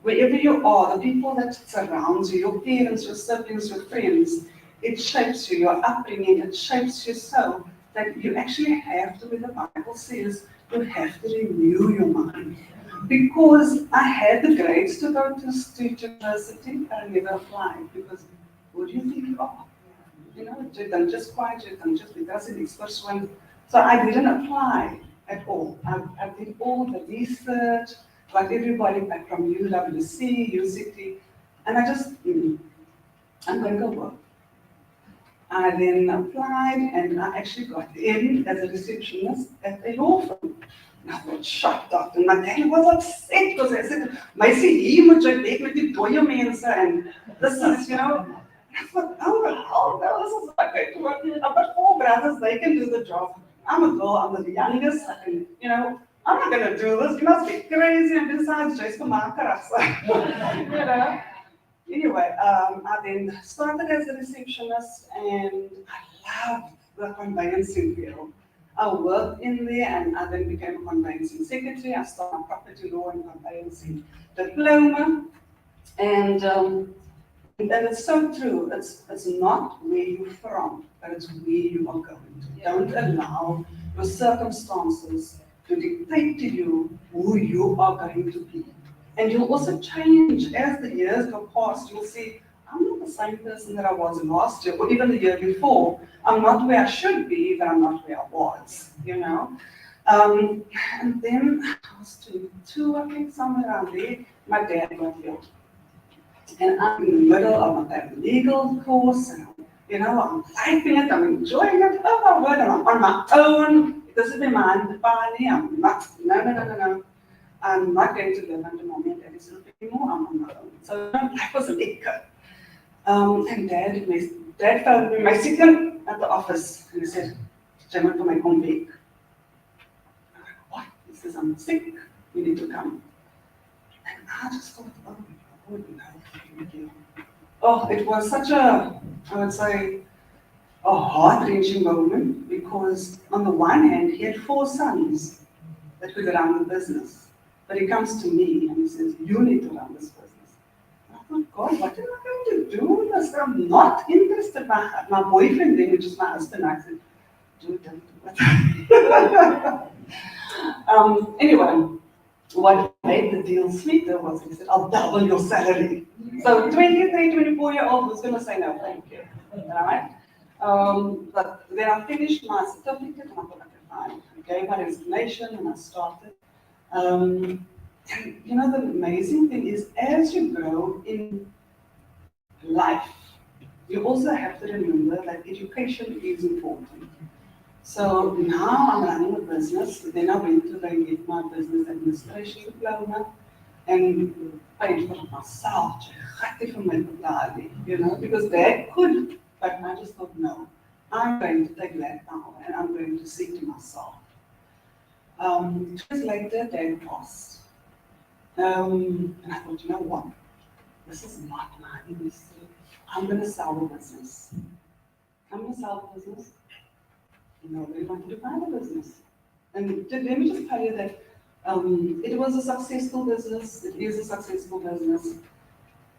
Wherever you are, the people that surround you, your parents, your siblings, your friends, it shapes you, your upbringing, it shapes you so that you actually have to, when the Bible says, you have to renew your mind. Because I had the grades to go to university, but I never applied because who do you think you are? You know, I'm just quiet, I'm just because in this first one. So I didn't apply at all. I did all the research, like everybody back from UWC, UCT, and I just, I'm going to go work. I then applied and I actually got in as a receptionist at a law firm. And I got shocked up and my daddy was upset because I said, my hier moet jy werk met die dooie mense and this is, you know. I thought, oh hell no, this is not going to work. I've got 4 brothers, they can do the job. I'm a girl, I'm the youngest, I can, you know, I'm not going to do this, you must be crazy, and besides, just for my you know. Anyway, I then started as a receptionist and I loved the conveyancing field. I worked in there and I then became a conveyancing secretary. I started property law and conveyancing diploma. And it's so true. It's not where you're from, but it's where you are going to. Don't allow your circumstances to dictate to you who you are going to be. And you'll also change as the years go past. You'll see, I'm not the same person that I was last year or even the year before. I'm not where I should be, but I'm not where I was, you know. And then I was 22, I think, somewhere around there. My dad got killed. And I'm in the middle of a legal course, and you know, I'm liking it, I'm enjoying it, oh my word, and I'm on my own. This is my mind, I'm not, no. I'm not going to live under mommy and daddy's roof anymore, I'm on my own. So life was a big cut. And dad found me, my second at the office, and he said, "Jy moet vir my kom werk." I'm like, what? He says, I'm sick, you need to come. And I just thought, oh no, thank you. Oh, it was such a, I would say, a heart-wrenching moment, because on the one hand, he had 4 sons that could run the business. But he comes to me and he says, you need to run this business. And I thought, God, what am I going to do with this? I'm not interested. My boyfriend then, which is my husband, I said, don't do it. Anyway, what made the deal sweeter was he said, I'll double your salary. So 23, 24-year-old was going to say no, thank you. All right? But then I finished my certificate and I thought, okay, fine. I gave my resignation and I started. And you know, the amazing thing is, as you grow in life, you also have to remember that education is important. So now I'm running a business. Then I went to get my business administration diploma and paid for myself, you know, because Dad could, but I just thought, no, I'm going to take that now and I'm going to see to myself. 2 years later, Dad passed. And I thought, you know what? This is not my industry. I'm going to sell the business. I'm going to sell the business. Nobody wanted to buy the business. And let me just tell you that it was a successful business. It is a successful business.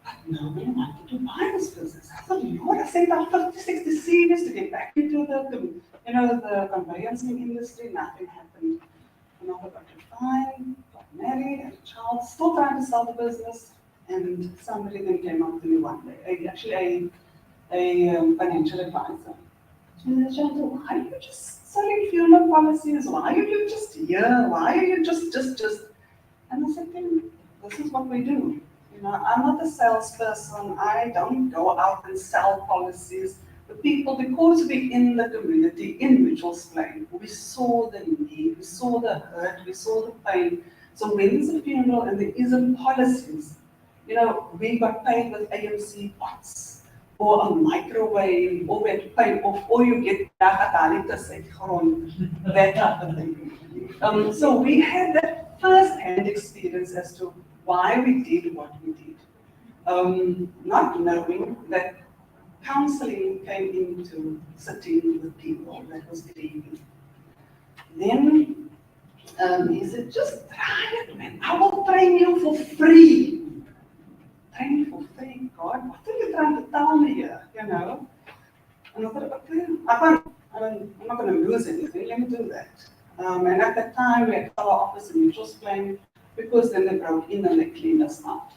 But nobody wanted to buy this business. I thought, Lord, I sent out 50, 60 CVs to get back into the conveyancing industry. Nothing happened. And I got fine, got married, had a child, still trying to sell the business, and somebody then came up to me one day, actually a financial advisor. And they said, why are you just selling funeral policies? Why are you just here? Why are you just? And I said, this is what we do. You know, I'm not a salesperson. I don't go out and sell policies. The people, because we're in the community, in Mitchell's Plain, we saw the need, we saw the hurt, we saw the pain. So when there's a funeral and there isn't policies, you know, we got paid with AMC pots or a microwave, or we had to pay off, or you get that type of thing. So we had that first-hand experience as to why we did what we did. Not knowing that counseling came into sitting with people that was grieving. Then he said, just try it, man. I will train you for free. Train you for free, God. What are you trying to tell me here? You know? And I thought, okay, I'm not going to lose anything. Let me do that. And at that time, we had our office in Mitchell's Plain, because then they broke in and they cleaned us out.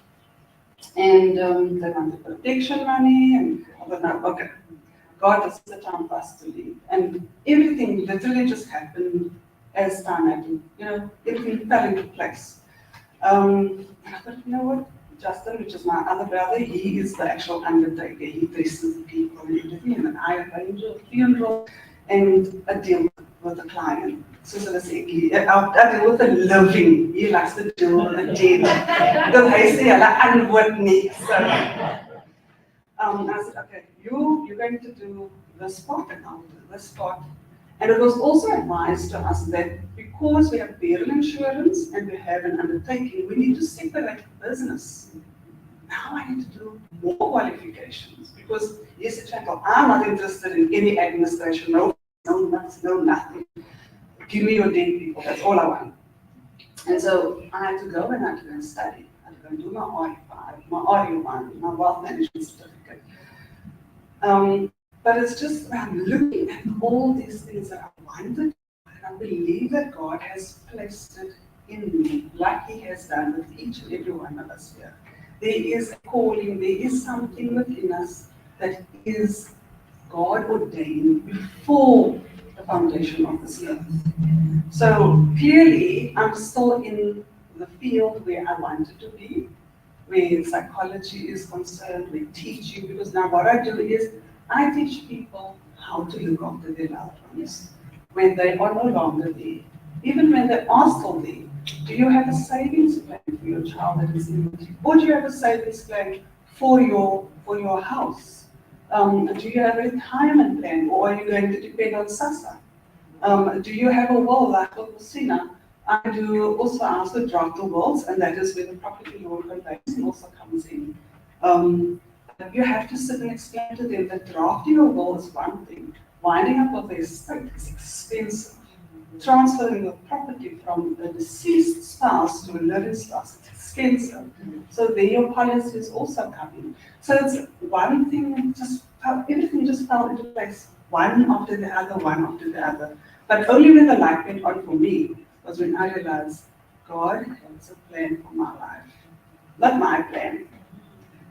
And they wanted protection money, and I thought, no, okay, God, this is the time for us to leave. And everything literally just happened as time happened. You know, everything fell into place. And I thought, you know what, Justin, which is my other brother, he is the actual undertaker. He dresses the people and everything, and I arrange a funeral and a deal with the client. So I deal with the living. He likes to deal with the dead. Because I say, I unwoord nie. So I said, okay, you're going to do this part and I'll do this part. And it was also advised to us that because we have burial insurance and we have an undertaking, we need to separate the business. Now I need to do more qualifications because, yes, Chantal, I'm not interested in any administration, no nothing. Give me your dead people, that's all I want. And so I had to go and I had to go and study. I had to go and do my RE5, my RE1, my wealth management certificate. But it's just, I'm looking at all these things that I wanted, and I believe that God has placed it in me, like He has done with each and every one of us here. There is a calling, there is something within us that is God ordained before the foundation of this earth. So clearly, I'm still in the field where I wanted to be, where psychology is concerned, where teaching, because now what I do is I teach people how to look after their loved ones when they are no longer there. Even when they are still there, do you have a savings plan for your child that is in you? Or do you have a savings plan for your house? Do you have a retirement plan, or are you going to depend on SASSA? Do you have a will like with Lucina? I also draft the wills, and that is where the property law conveyancing also comes in. You have to sit and explain to them that drafting a will is one thing, winding up with the estate is expensive. Transferring the property from a deceased spouse to a living spouse is expensive. So there your policies also come in. So it's one thing, everything just fell into place, one after the other, one after the other. But only when the light went on for me was when I realized God has a plan for my life. Not my plan.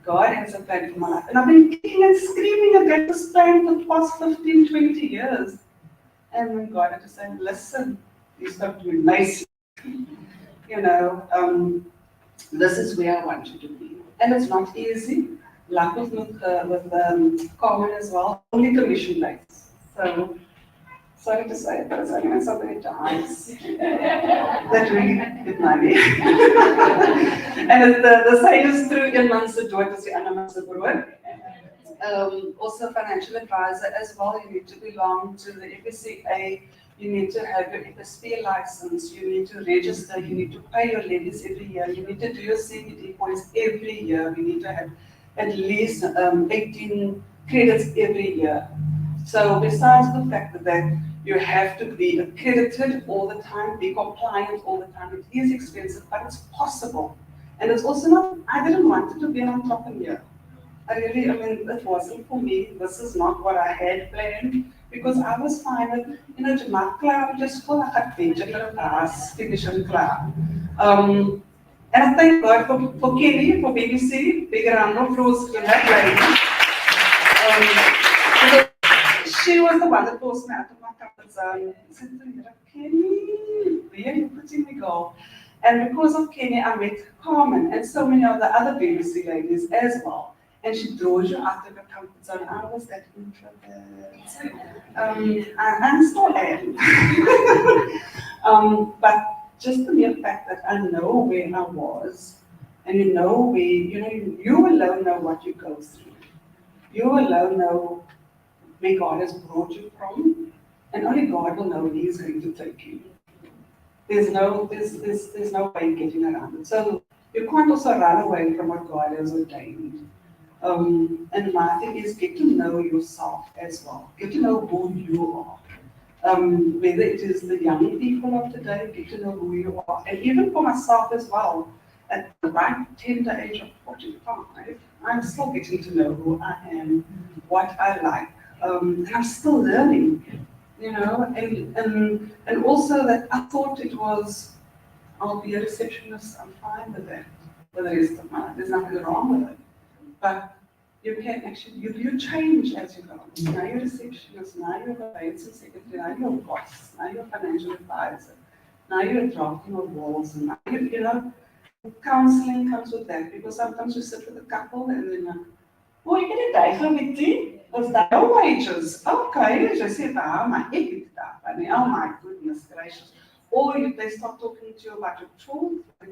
God has a plan for my life. And I've been kicking and screaming against this plan for the past 15, 20 years. And when God had to say, listen, you stop doing nice. You know, this is where I want you to be. And it's not easy. Like with Carmen as well, only commission based. So, sorry to say it, but it's only when somebody dies that really get money. And the same is true in Mansador, as the other Mansador. Also financial advisor as well, you need to belong to the FSCA, you need to have your FSP license, you need to register, you need to pay your levies every year, you need to do your CBD points every year, you need to have at least 18 credits every year. So besides the fact that you have to be accredited all the time, be compliant all the time, it is expensive, but it's possible. And it's also not, I didn't want to be an entrepreneur. It wasn't for me. This is not what I had planned because I was fine with, to my club, just for like adventure for a pass, finish and club. And I thank God for Kenny, for BBC, big round of applause for that lady. She was the one that forced me out of my comfort zone. I said to her, Kenny, where are you putting me go? And because of Kenny, I met Carmen and so many of the other BBC ladies as well. And she draws you out of your comfort zone. I was that introvert. I still am. But just the mere fact that I know where I was, and you alone know what you go through. You alone know where God has brought you from, and only God will know where He's going to take you. There's no way getting around it. So you can't also run away from what God has ordained. And my thing is get to know yourself as well. Get to know who you are. Whether it is the young people of today, get to know who you are. And even for myself as well, at the right tender age of 45, I'm still getting to know who I am, what I like. And I'm still learning, you know, and also that I thought it was, I'll be a receptionist, I'm fine with that, for the rest of my life. There's nothing wrong with it. But you can actually, you change as you go. Now you're a receptionist, now you're a conveyance secretary, now you're a boss, now you're a financial advisor, now you're drafting of walls, and now you know, counseling comes with that, because sometimes you sit with a couple and then, oh, you get a diagram with tea? Was that no wages? Okay, so I said, my head is that. I mean, oh my goodness gracious. Or if they start talking to you about your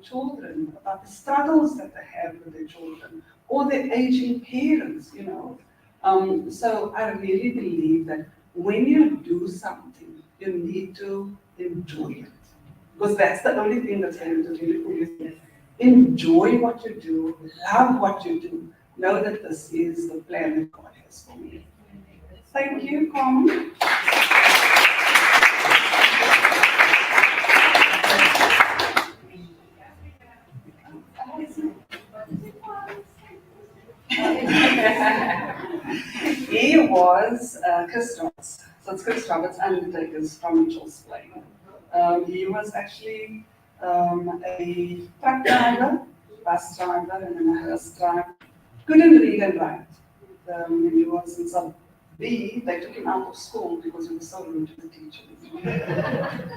children, about the struggles that they have with their children, or their aging parents, you know. So I really believe that when you do something, you need to enjoy it. Because that's the only thing that's going to really pull you. Enjoy what you do, love what you do. Know that this is the plan that God has for me. Thank you, Carmen. He was Chris Roberts. So it's Chris Roberts, Undertakers from Mitchell's Plain. He was actually a truck driver, bus driver, and then a hearse driver. Couldn't read and write. When he was in sub B, they took him out of school because he was so rude to the teachers.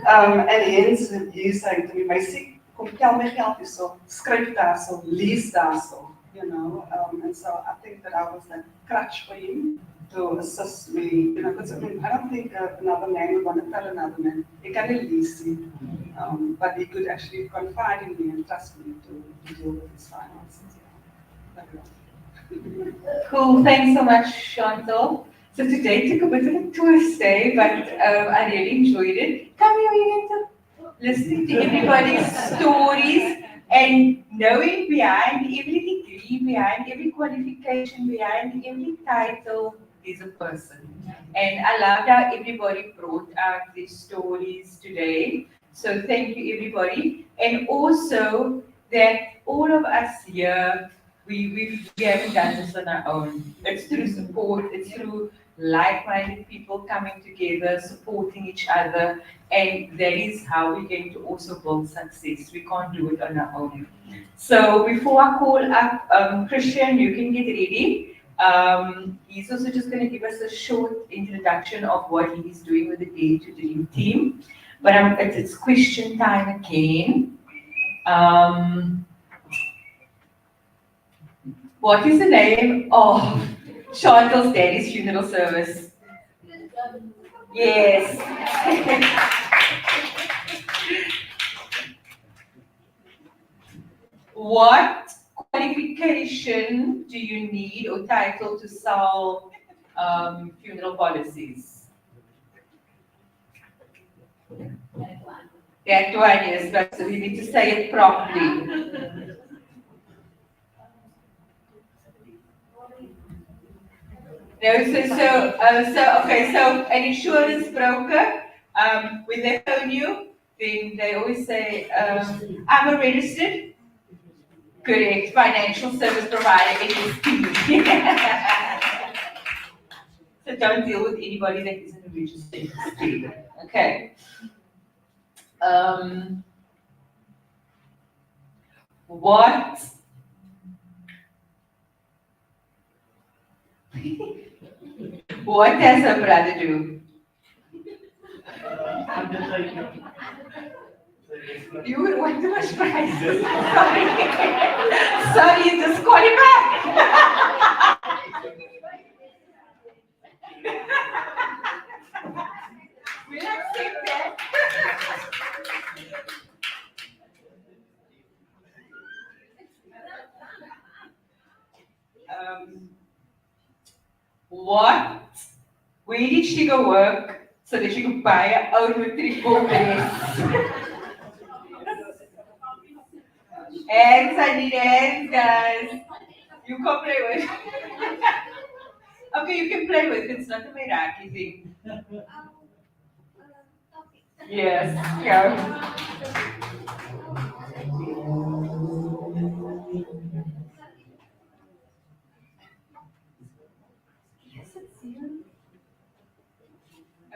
And hence, he saying to me, "Meisie, kom tel my geld hierso, skryf daar so, lees daar so." You know, and so I think that I was that crutch for him to assist me, you know, because I mean, I don't think another man would want to tell another man, he can release him, but he could actually confide in me and trust me to deal with his finances. Cool, thanks so much, Chantal. So today took a bit of a twist, but I really enjoyed it. Come here, Yenta. Listening to everybody's stories and knowing behind every degree, behind every qualification, behind every title is a person. And I loved how everybody brought out their stories today. So thank you, everybody. And also that all of us here, we haven't done this on our own. It's through support, it's through like-minded people coming together, supporting each other, and that is how we're going to also build success. We can't do it on our own. So before I call up Christian, you can get ready. He's also just going to give us a short introduction of what he's doing with the Day to Dream team. But it's question time again. What is the name of Chantal's daddy's funeral service? Yes. What qualification do you need or title to sell funeral policies? That one, yes, but so you need to say it properly. No, so an insurance broker, when they phone you, then they always say, I'm a registered, correct, financial service provider, NSP. So don't deal with anybody that isn't a registered NSP. Okay. What does a brother do? You would want too much price. Sorry. Sorry, you just call him back. We'll accept that. Where did she go work so that she could buy her own retrieval dress? Hands, I need hands, guys. You can play with. Okay, you can play with. It's not a Meraki thing. Yes, yeah.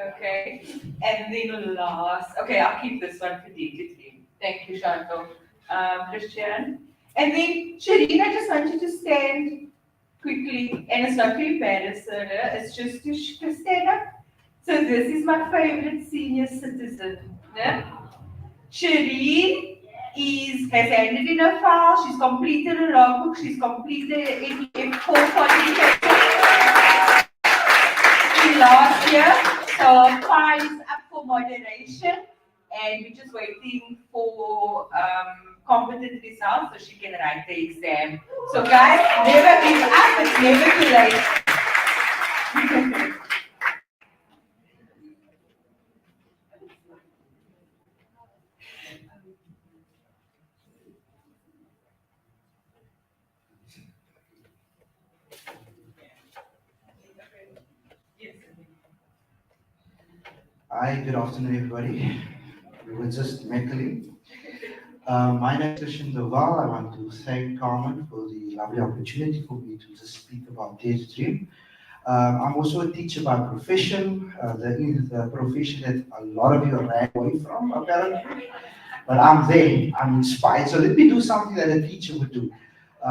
Okay, and then last, okay, I'll keep this one for digitally. Thank you, Chantal. Christian. And then Shireen, I just want you to stand quickly, and it's not to embarrass her, it's just to stand up. So this is my favorite senior citizen. Yeah? Shireen has handed in her file, she's completed her logbook, she's completed NEF4 qualification last year. So file is up for moderation, and we're just waiting for competent results so she can write the exam. So guys, never give up, it's never too late. Hi, good afternoon, everybody. We were just mentally. My name is Christian Doval. I want to thank Carmen for the lovely opportunity for me to just speak about Dare to Dream. I'm also a teacher by profession, the profession that a lot of you ran away from, apparently. But I'm there, I'm inspired. So let me do something that a teacher would do.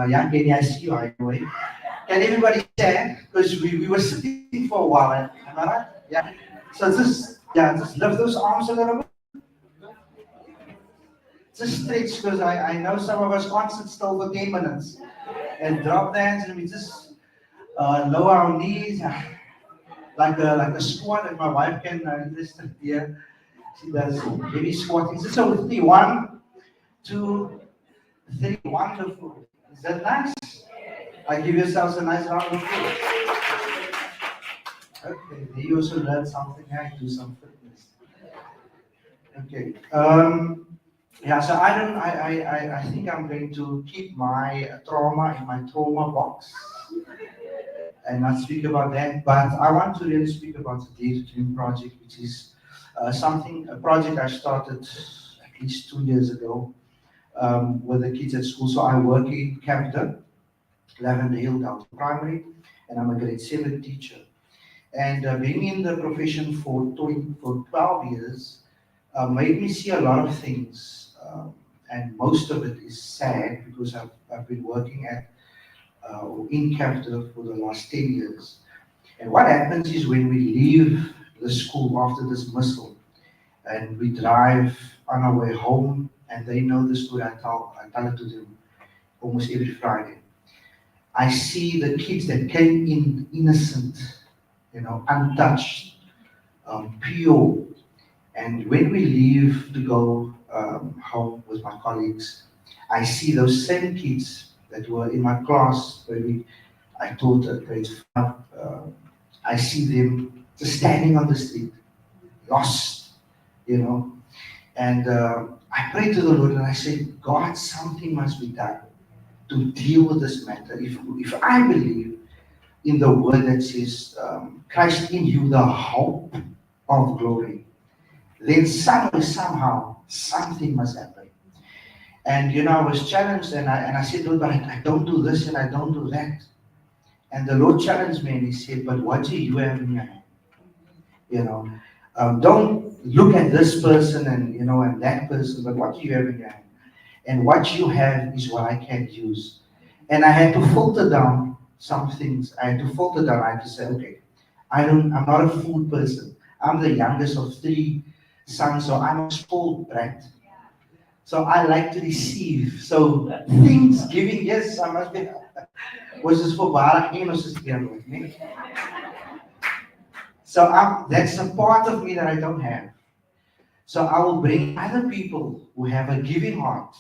Yeah, Kenny, I see you anyway. Can everybody stand? Because we were sitting for a while, am I right? Yeah. So just lift those arms a little bit. Just stretch, because I know some of us can't sit still for 10 minutes. And drop the hands, and we just lower our knees, like a squat. And my wife can illustrate here. She does heavy squatting. Just so with me, 1, 2, 3. Wonderful. Is that nice? I give yourselves a nice round of applause. Okay, they also learn something. I do some fitness. Okay. Yeah, so I think I'm going to keep my trauma in my trauma box and not speak about that. But I want to really speak about the Dare to Dream project, which is a project I started at least 2 years ago with the kids at school. So I work in Capita, Lavender Hill Delta Primary, and I'm a grade 7 teacher. And being in the profession for 12 years made me see a lot of things, and most of it is sad because I've been working in Capita for the last 10 years. And what happens is when we leave the school after dismissal and we drive on our way home, and they know the story, I tell it to them almost every Friday. I see the kids that came in innocent, untouched, pure. And when we leave to go home with my colleagues, I see those same kids that were in my class where I taught at grade 5. I see them just standing on the street, lost, And I pray to the Lord and I say, God, something must be done to deal with this matter. If I believe in the word that says, Christ in you, the hope of glory, then somehow, something must happen. And I was challenged, and I said, Lord, but I don't do this and I don't do that. And the Lord challenged me and He said, but what do you have in your hand? Don't look at this person and that person, but what do you have in your hand? And what you have is what I can use. And I had to filter down some things. I had to say, okay, I'm not a food person. I'm the youngest of 3 sons, so I'm a spoiled brat. So I like to receive. So things giving, yes, I must be. Was this for Barak? So that's a part of me that I don't have. So I will bring other people who have a giving heart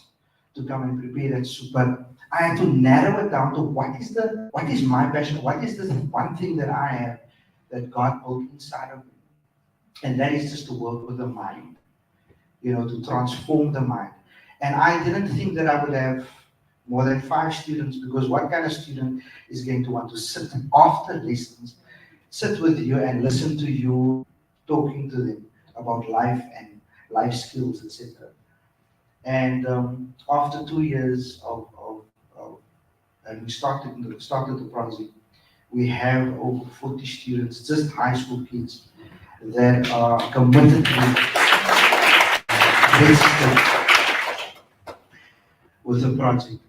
to come and prepare that soup. But I had to narrow it down to what is my passion? What is the one thing that I have that God built inside of me? And that is just to work with the mind, to transform the mind. And I didn't think that I would have more than 5 students, because what kind of student is going to want to sit after lessons, sit with you and listen to you talking to them about life and life skills, etc. And after 2 years and we started the project, we have over 40 students, just high school kids, that are committed to register with the project.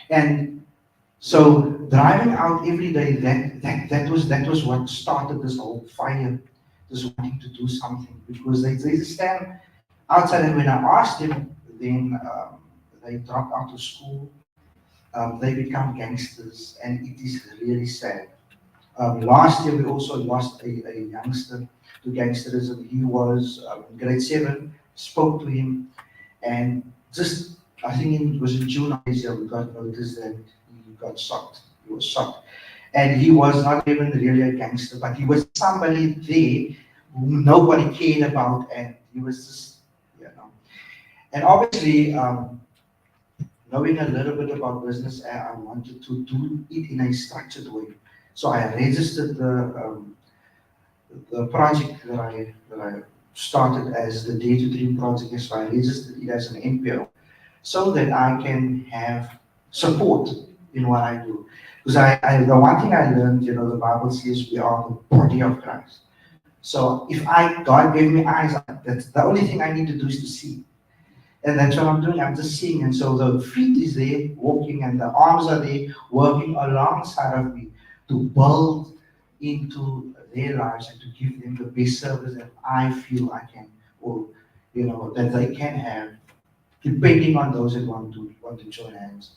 And so driving out every day, that was what started this whole fire, this wanting to do something, because they stand outside, and when I asked them, then they drop out of school, they become gangsters, and it is really sad. Last year we also lost a youngster to gangsterism. He was in grade 7, spoke to him, and just, I think it was in June of this year, we got notice that he got shot. He was shot. And he was not even really a gangster, but he was somebody there who nobody cared about, and he was just, you know. And obviously, knowing a little bit about business, I wanted to do it in a structured way. So I registered the project that I started as the Day to Dream project. So I registered it as an NPO, so that I can have support in what I do. Because the one thing I learned, you know, the Bible says we are the body of Christ. So if God gave me eyes, that's the only thing I need to do is to see. And that's what I'm doing, I'm just seeing. And so the feet is there walking, and the arms are there working alongside of me to build into their lives and to give them the best service that I feel I can, or, you know, that they can have, depending on those that want to join hands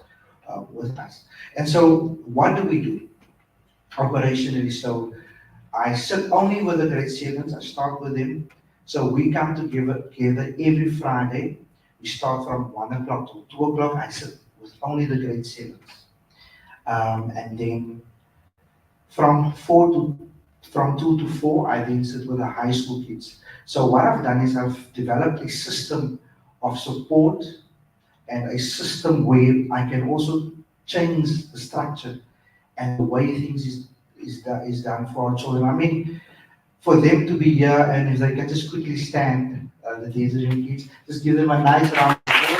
with us. And so what do we do operationally? So I sit only with the grade 7s, I start with them. So we come together every Friday. We start from 1 o'clock to 2 o'clock. I sit with only the grade 7s. And then from 2 to 4, I then sit with the high school kids. So what I've done is I've developed a system of support and a system where I can also change the structure and the way things is done for our children. I mean, for them to be here, and if they can just quickly stand, the Desiree kids, just give them a nice round of applause.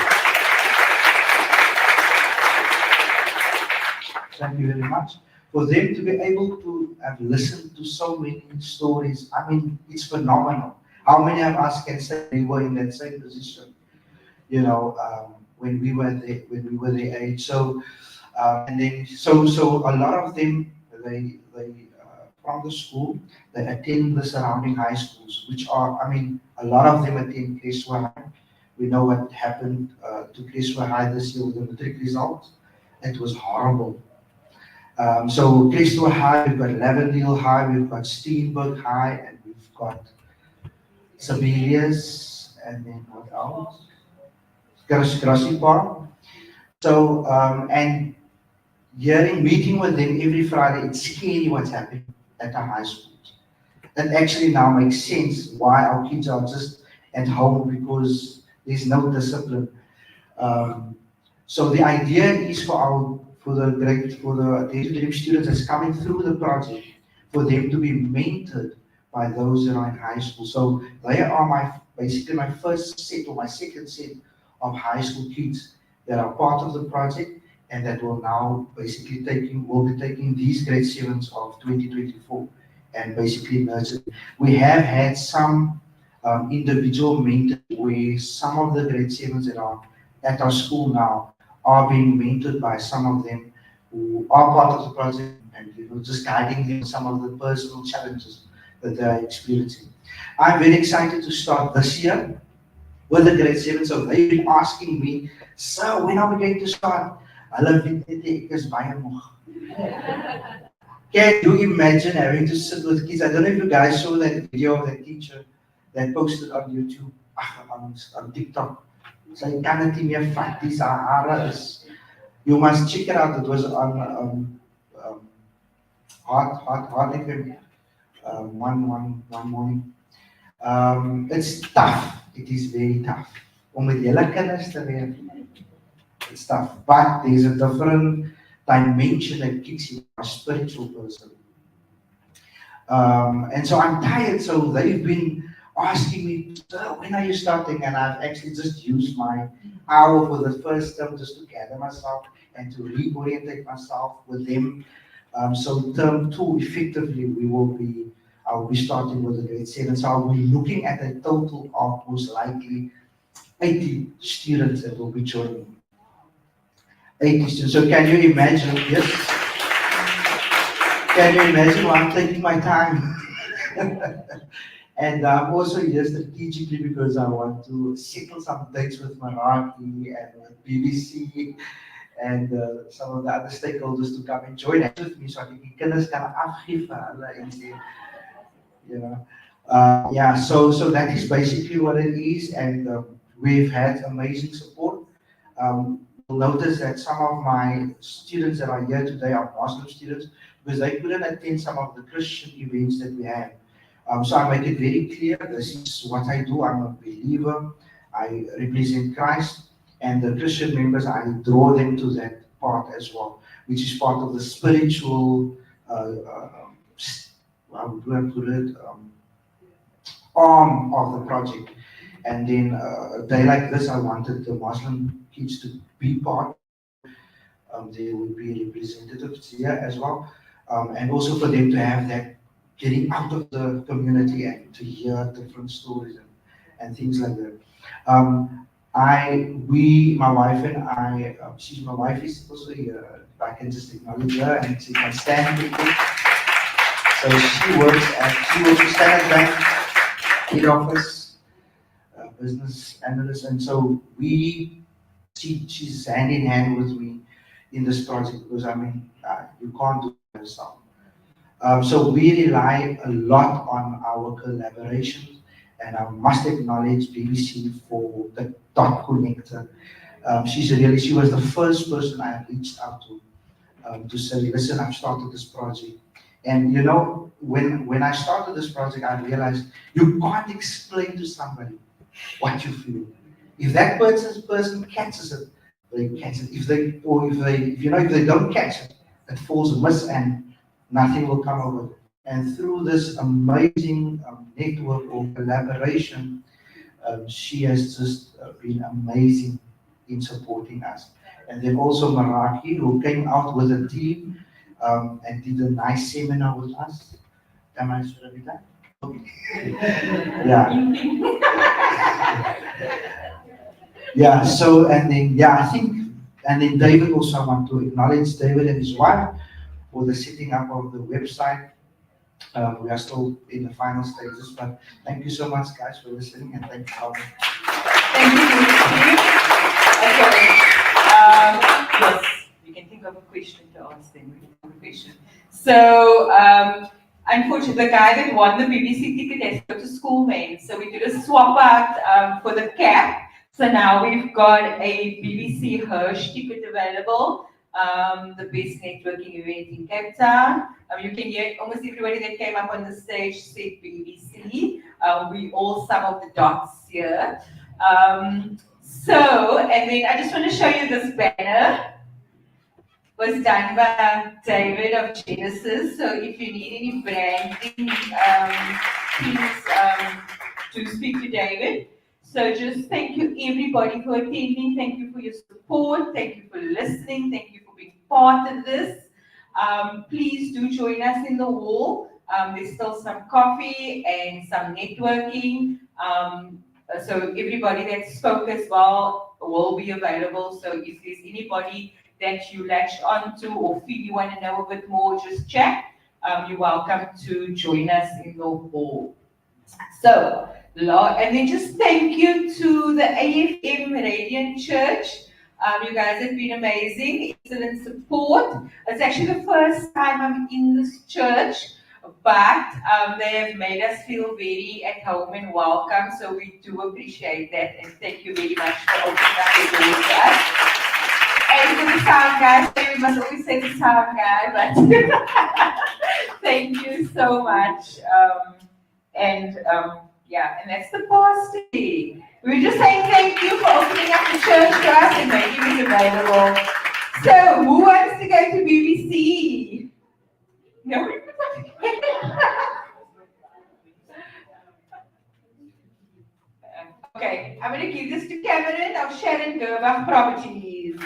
Thank you very much. For them to be able to have listened to so many stories, I mean, it's phenomenal. How many of us can say we were in that same position, you know, when we were their age? So, and then, so a lot of them, they from the school, they attend the surrounding high schools, which are, I mean, a lot of them attend Kreswa High. We know what happened to Kreswa High this year with the matric results. It was horrible. So Kreswa High, we've got Lavendale High, we've got Steenberg High, and we've got Sibelius, and then what else? Grassy Park. So, and meeting with them every Friday, it's scary what's happening at our high schools. That actually now makes sense why our kids are just at home, because there's no discipline. So the idea is for the Day to Dream students that's coming through the project, for them to be mentored by those that are in high school. So they are basically my first set or my second set of high school kids that are part of the project, and that will now basically will be taking these grade 7s of 2024 and basically nurturing. We have had some individual mentors where some of the grade 7s that are at our school now are being mentored by some of them who are part of the project, and, you know, just guiding them some of the personal challenges that they are experiencing. I'm very excited to start this year with the grade 7, so they've been asking me, so when are we going to start? Can you imagine having to sit with kids? I don't know if you guys saw that video of that teacher that posted on YouTube, on TikTok. So you can't tell me a fact, these are you must check it out. It was on Hard FM one morning. It's tough. It is very tough. It's tough, but there's a different dimension that kicks in, a spiritual person. And so I'm tired. So they've been asking me, "Sir, when are you starting?" And I've actually just used my hour for the first term just to gather myself and to reorientate myself with them. So term 2, effectively, I'll be starting with the grade 7. So I'll be looking at a total of most likely 80 students that will be joining. 80 students. So can you imagine, yes? Can you imagine why I'm taking my time? And I'm also here strategically because I want to settle some dates with Meraki and with BBC and some of the other stakeholders to come and join us with me so that die kinders kan afgee vir hulle en sê, you know. Yeah, so that is basically what it is, and we've had amazing support. You'll notice that some of my students that are here today are Muslim students because they couldn't attend some of the Christian events that we have. So I make it very clear, this is what I do. I'm a believer. I represent Christ, and the Christian members, I draw them to that part as well, which is part of the spiritual, how would I put it, arm of the project. And then a day like this, I wanted the Muslim kids to be part. There would be representatives here as well, and also for them to have that getting out of the community and to hear different stories and things like that. My wife and I, my wife is also here. I can just acknowledge her and she can stand with me. So she works at Standard Bank, head office, business analyst, and so she's hand in hand with me in this project because you can't do it yourself. So we rely a lot on our collaborations, and I must acknowledge BBC for the dot connector. She was the first person I reached out to say, listen, I've started this project. And you know, when I started this project, I realized you can't explain to somebody what you feel. If that person catches it, they catch it. If they don't catch it, it falls amiss and nothing will come of it. And through this amazing network or collaboration, she has just been amazing in supporting us. And then also Meraki, who came out with a team and did a nice seminar with us. Am I sure of that? Yeah. Yeah, so, and then David also, I want to acknowledge David and his wife for the setting up of the website. We are still in the final stages, but thank you so much, guys, for listening, and thank you, Carmen. Thank you, Okay. Yes, we can think of a question to ask them. So, unfortunately, the guy that won the BBC ticket has to go to school, man. So we did a swap out for the cap. So now we've got a BBC Hirsch ticket available. The best networking event in Cape Town. You can hear almost everybody that came up on the stage said BBC. We all some of the dots here. So, and then I just want to show you this banner. Was done by David of Genesis. So if you need any branding, please do speak to David. So just thank you everybody for attending. Thank you for your support. Thank you for listening. Thank you for being part of this. Please do join us in the hall. There's still some coffee and some networking. So everybody that spoke as well will be available. So if there's anybody that you latched onto or feel you want to know a bit more, just chat. You're welcome to join us in the hall. So, and then just thank you to the AFM Radiant Church. You guys have been amazing, excellent support. It's actually the first time I'm in this church, but they have made us feel very at home and welcome. So we do appreciate that, and thank you very much for opening up the doors to us. And to the sound guy, we must always say the sound guy, but thank you so much. Yeah, and that's the pastor. We're just saying thank you for opening up the church to us and making it available. So, who wants to go to BBC? No? give this to Cameron of Sharon Gerbach Properties.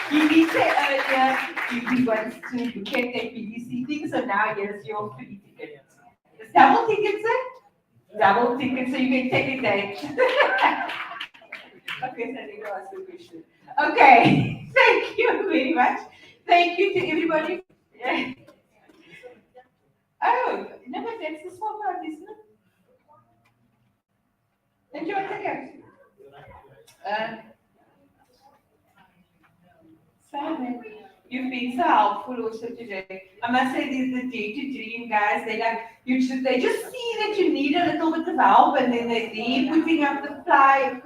He said earlier he wants to look at the PDC thing, so now here's your free ticket. It's double ticket, sir? Double ticket, so you can take a date. Okay, so I need to ask a question. Okay, thank you very much. Thank you to everybody. Yeah. Oh, no, but that's the small part, isn't it? Don't you want to take it? Simon, you've been so helpful also today. I must say, the Day to Dream guys, they just see that you need a little bit of help, and then they're there putting up the flags,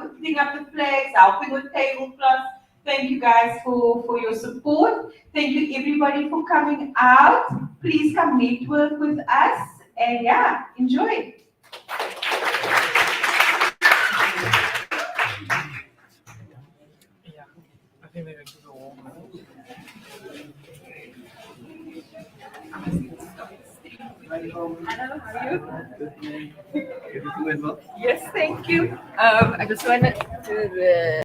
helping with tablecloths. Thank you guys for your support. Thank you everybody for coming out. Please come network with us, and yeah, enjoy. Yeah, I think they're going to go home. Hello, how are you? Yes, thank you. I just wanted to